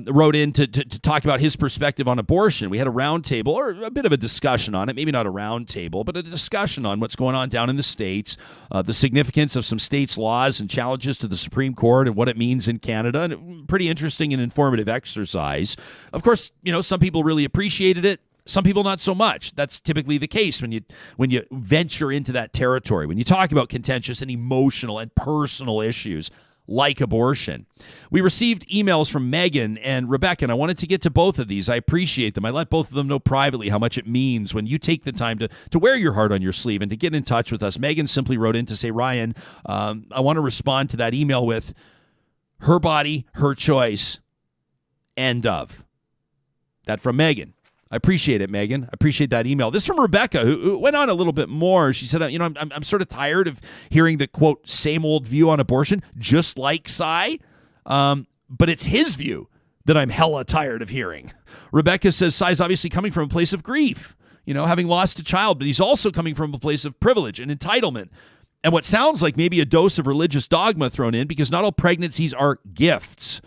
wrote in to talk about his perspective on abortion. We had a round table, or a bit of a discussion on it. Maybe not a round table, but a discussion on what's going on down in the States, the significance of some states' laws and challenges to the Supreme Court and what it means in Canada. And pretty interesting and informative exercise. Of course, some people really appreciated it. Some people not so much. That's typically the case when you venture into that territory, when you talk about contentious and emotional and personal issues like abortion. We received emails from Megan and Rebecca, and I wanted to get to both of these. I appreciate them. I let both of them know privately how much it means when you take the time to wear your heart on your sleeve and to get in touch with us. Megan simply wrote in to say, Ryan, I want to respond to that email with her body, her choice, end of. That from Megan. I appreciate it, Megan. I appreciate that email. This from Rebecca, who went on a little bit more. She said, I'm sort of tired of hearing the, quote, same old view on abortion, just like Cy. But it's his view that I'm hella tired of hearing. Rebecca says Cy's obviously coming from a place of grief, having lost a child, but he's also coming from a place of privilege and entitlement. And what sounds like maybe a dose of religious dogma thrown in, because not all pregnancies are gifts.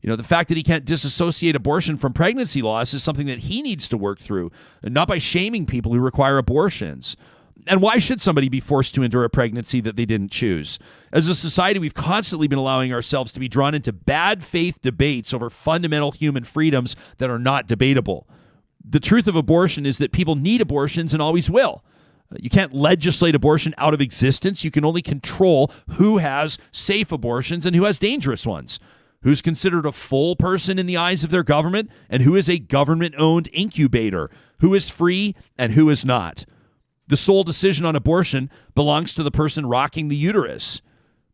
The fact that he can't disassociate abortion from pregnancy loss is something that he needs to work through, and not by shaming people who require abortions. And why should somebody be forced to endure a pregnancy that they didn't choose? As a society, we've constantly been allowing ourselves to be drawn into bad faith debates over fundamental human freedoms that are not debatable. The truth of abortion is that people need abortions and always will. You can't legislate abortion out of existence. You can only control who has safe abortions and who has dangerous ones. Who's considered a full person in the eyes of their government, and who is a government-owned incubator, who is free and who is not. The sole decision on abortion belongs to the person rocking the uterus.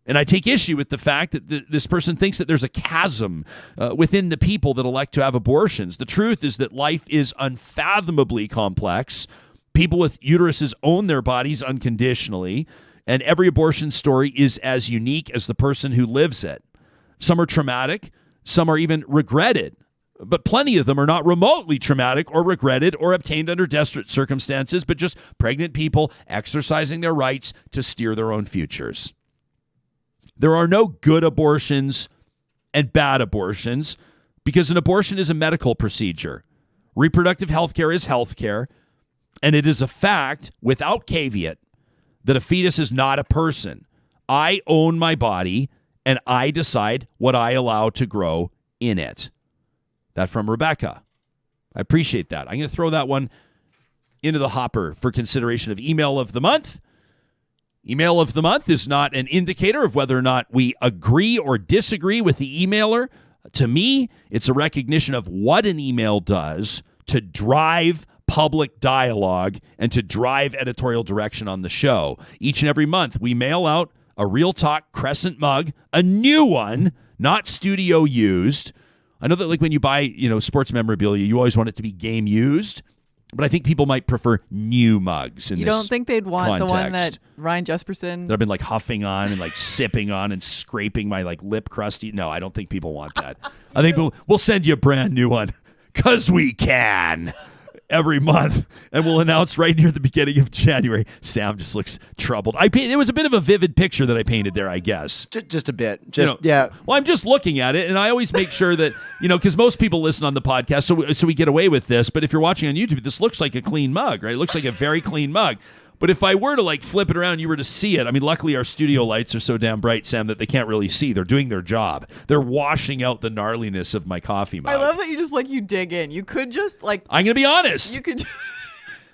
And I take issue with the fact that this person thinks that there's a chasm within the people that elect to have abortions. The truth is that life is unfathomably complex. People with uteruses own their bodies unconditionally, and every abortion story is as unique as the person who lives it. Some are traumatic, some are even regretted, but plenty of them are not remotely traumatic or regretted or obtained under desperate circumstances, but just pregnant people exercising their rights to steer their own futures. There are no good abortions and bad abortions because an abortion is a medical procedure. Reproductive health care is health care, and it is a fact without caveat that a fetus is not a person. I own my body, and I decide what I allow to grow in it. That from Rebecca. I appreciate that. I'm going to throw that one into the hopper for consideration of Email of the Month. Email of the Month is not an indicator of whether or not we agree or disagree with the emailer. To me, it's a recognition of what an email does to drive public dialogue and to drive editorial direction on the show. Each and every month, we mail out a Real Talk Crescent mug, a new one, not studio used. I know that when you buy, sports memorabilia, you always want it to be game used, but I think people might prefer new mugs in this context.
You don't think they'd want the one that Ryan Jesperson...
that I've been huffing on and sipping on and scraping my lip crusty? No, I don't think people want that. I think we'll send you a brand new one because we can. Every month, and we'll announce right near the beginning of January. Sam just looks troubled. It was a bit of a vivid picture that I painted there, I guess.
Just a bit.
Yeah. Well, I'm just looking at it, and I always make sure that, because most people listen on the podcast, so we get away with this. But if you're watching on YouTube, this looks like a clean mug, right? It looks like a very clean mug. But if I were to flip it around and you were to see it, luckily our studio lights are so damn bright, Sam, that they can't really see. They're doing their job. They're washing out the gnarliness of my coffee mug.
I love that you just you dig in. You could just
I'm going to be honest.
You could.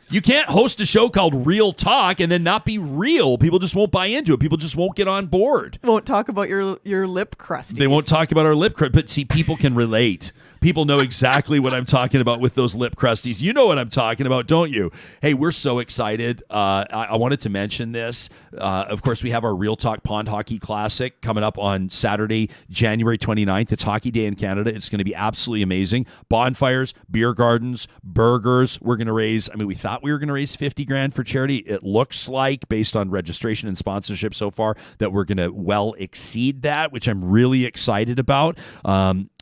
You can't host a show called Real Talk and then not be real. People just won't buy into it. People just won't get on board.
Won't talk about your lip crusties.
They won't talk about our lip crust. But see, people can relate. People know exactly what I'm talking about with those lip crusties. You know what I'm talking about, don't you? Hey, we're so excited. I wanted to mention this. Of course, we have our Real Talk Pond Hockey Classic coming up on Saturday, January 29th. It's Hockey Day in Canada. It's going to be absolutely amazing. Bonfires, beer gardens, burgers. We're going to raise, we thought we were going to raise $50,000 for charity. It looks like, based on registration and sponsorship so far, that we're going to well exceed that, which I'm really excited about.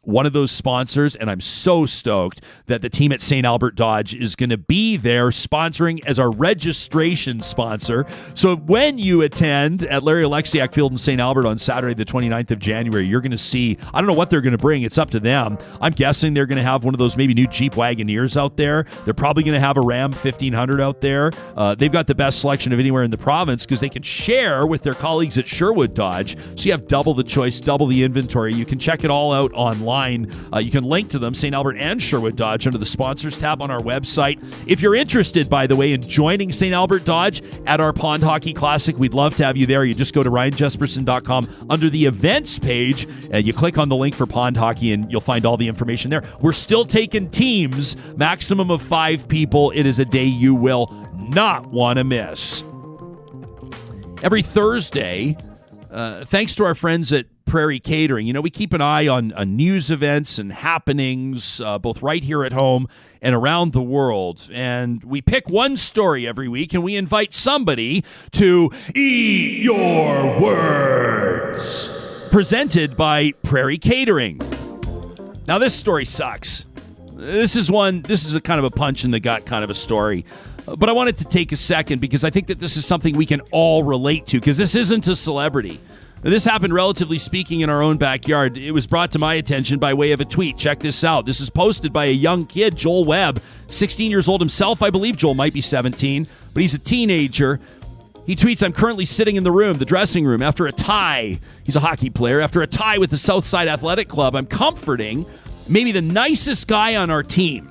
One of those sponsors, and I'm so stoked that the team at St. Albert Dodge is going to be there sponsoring as our registration sponsor. So when you attend at Larry Alexiak Field in St. Albert on Saturday, the 29th of January, you're going to see, I don't know what they're going to bring. It's up to them. I'm guessing they're going to have one of those maybe new Jeep Wagoneers out there. They're probably going to have a Ram 1500 out there. They've got the best selection of anywhere in the province because they can share with their colleagues at Sherwood Dodge. So you have double the choice, double the inventory. You can check it all out online. You can link to them, St. Albert and Sherwood Dodge, under the sponsors tab on our website. If you're interested, by the way, in joining St. Albert Dodge at our Pond Hockey Classic, we'd love to have you there. You just go to ryanjesperson.com under the events page, and you click on the link for Pond Hockey, and you'll find all the information there. We're still taking teams, maximum of 5 people. It is a day you will not want to miss. Every Thursday, thanks to our friends at Prairie Catering, we keep an eye on news events and happenings, both right here at home and around the world. And we pick one story every week, and we invite somebody to Eat Your Words, presented by Prairie Catering. Now, this story sucks. This is a kind of a punch in the gut kind of a story. But I wanted to take a second because I think that this is something we can all relate to, because this isn't a celebrity. This happened, relatively speaking, in our own backyard. It was brought to my attention by way of a tweet. Check this out. This is posted by a young kid, Joel Webb, 16 years old himself. I believe Joel might be 17, but he's a teenager. He tweets, "I'm currently sitting in the dressing room, after a tie." He's a hockey player. "After a tie with the Southside Athletic Club, I'm comforting maybe the nicest guy on our team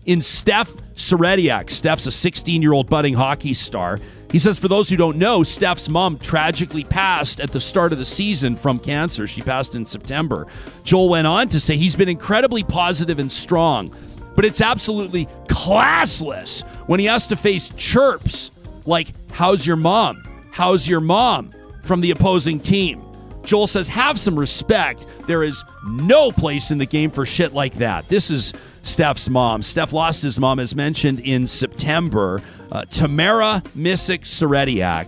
in Steph Serediak." Steph's a 16-year-old budding hockey star. He says, for those who don't know, Steph's mom tragically passed at the start of the season from cancer. She passed in September. Joel went on to say he's been incredibly positive and strong, but it's absolutely classless when he has to face chirps like, "How's your mom? How's your mom?" from the opposing team. Joel says, have some respect. There is no place in the game for shit like that. This is Steph's mom. Steph lost his mom, as mentioned, in September. Tamara Misick Serediak.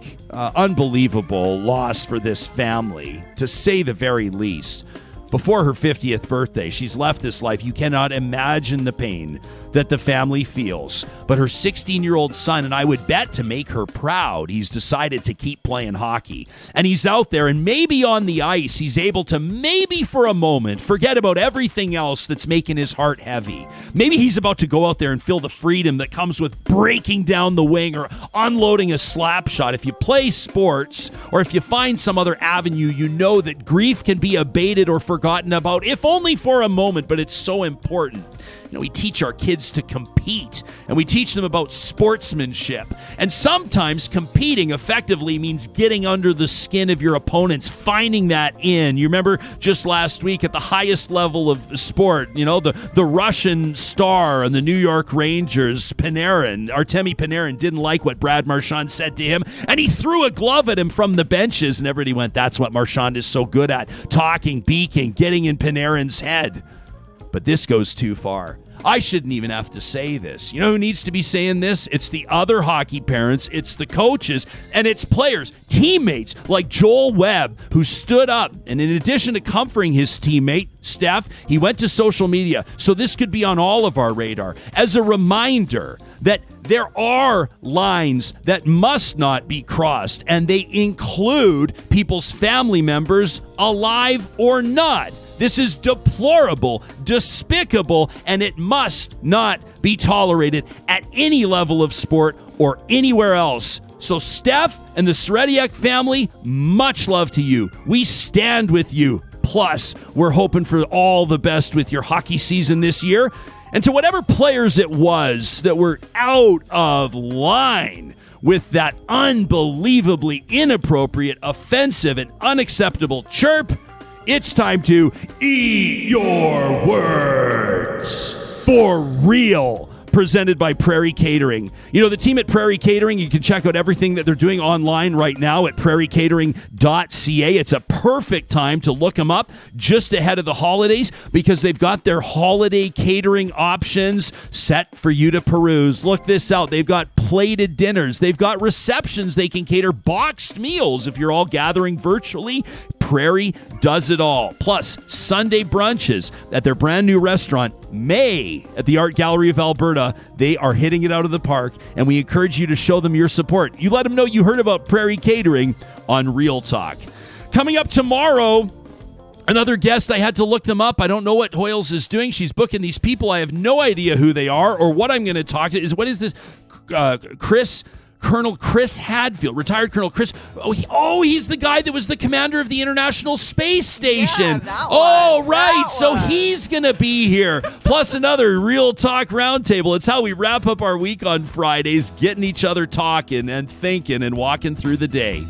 Unbelievable loss for this family, to say the very least. Before her 50th birthday, she's left this life. You cannot imagine the pain that the family feels. But her 16-year-old son, and I would bet to make her proud, he's decided to keep playing hockey. And he's out there, and maybe on the ice, he's able to maybe for a moment forget about everything else that's making his heart heavy. Maybe he's about to go out there and feel the freedom that comes with breaking down the wing or unloading a slap shot. If you play sports, or if you find some other avenue, you know that grief can be abated or forgotten about, if only for a moment, but it's so important. We teach our kids to compete, and we teach them about sportsmanship. And sometimes competing effectively means getting under the skin of your opponents, finding that in. You remember just last week at the highest level of sport, the Russian star on the New York Rangers, Artemi Panarin, didn't like what Brad Marchand said to him, and he threw a glove at him from the benches, and everybody went, that's what Marchand is so good at, talking, beaking, getting in Panarin's head. But this goes too far. I shouldn't even have to say this. You know who needs to be saying this? It's the other hockey parents, it's the coaches, and it's players, teammates like Joel Webb, who stood up. And in addition to comforting his teammate, Steph, he went to social media. So this could be on all of our radar as a reminder that there are lines that must not be crossed, and they include people's family members, alive or not. This is deplorable, despicable, and it must not be tolerated at any level of sport or anywhere else. So Steph and the Serediak family, much love to you. We stand with you. Plus, we're hoping for all the best with your hockey season this year. And to whatever players it was that were out of line with that unbelievably inappropriate, offensive, and unacceptable chirp, It's time to eat your words for real. Presented by Prairie Catering. You know, the team at Prairie Catering, you can check out everything that they're doing online right now at prairiecatering.ca. It's a perfect time to look them up just ahead of the holidays because they've got their holiday catering options set for you to peruse. Look this out. They've got plated dinners. They've got receptions. They can cater boxed meals if you're all gathering virtually. Prairie does it all. Plus, Sunday brunches at their brand new restaurant, May, at the Art Gallery of Alberta. They are hitting it out of the park, and we encourage you to show them your support. You let them know you heard about Prairie Catering on Real Talk. Coming up tomorrow, another guest. I had to look them up. I don't know what Hoyles is doing. She's booking these people. I have no idea who they are or what I'm going to talk to. What is this? Colonel Chris Hadfield, retired Colonel Chris. He's the guy that was the commander of the International Space Station. Right. So he's going to be here. Plus another Real Talk Roundtable. It's how we wrap up our week on Fridays, getting each other talking and thinking and walking through the day.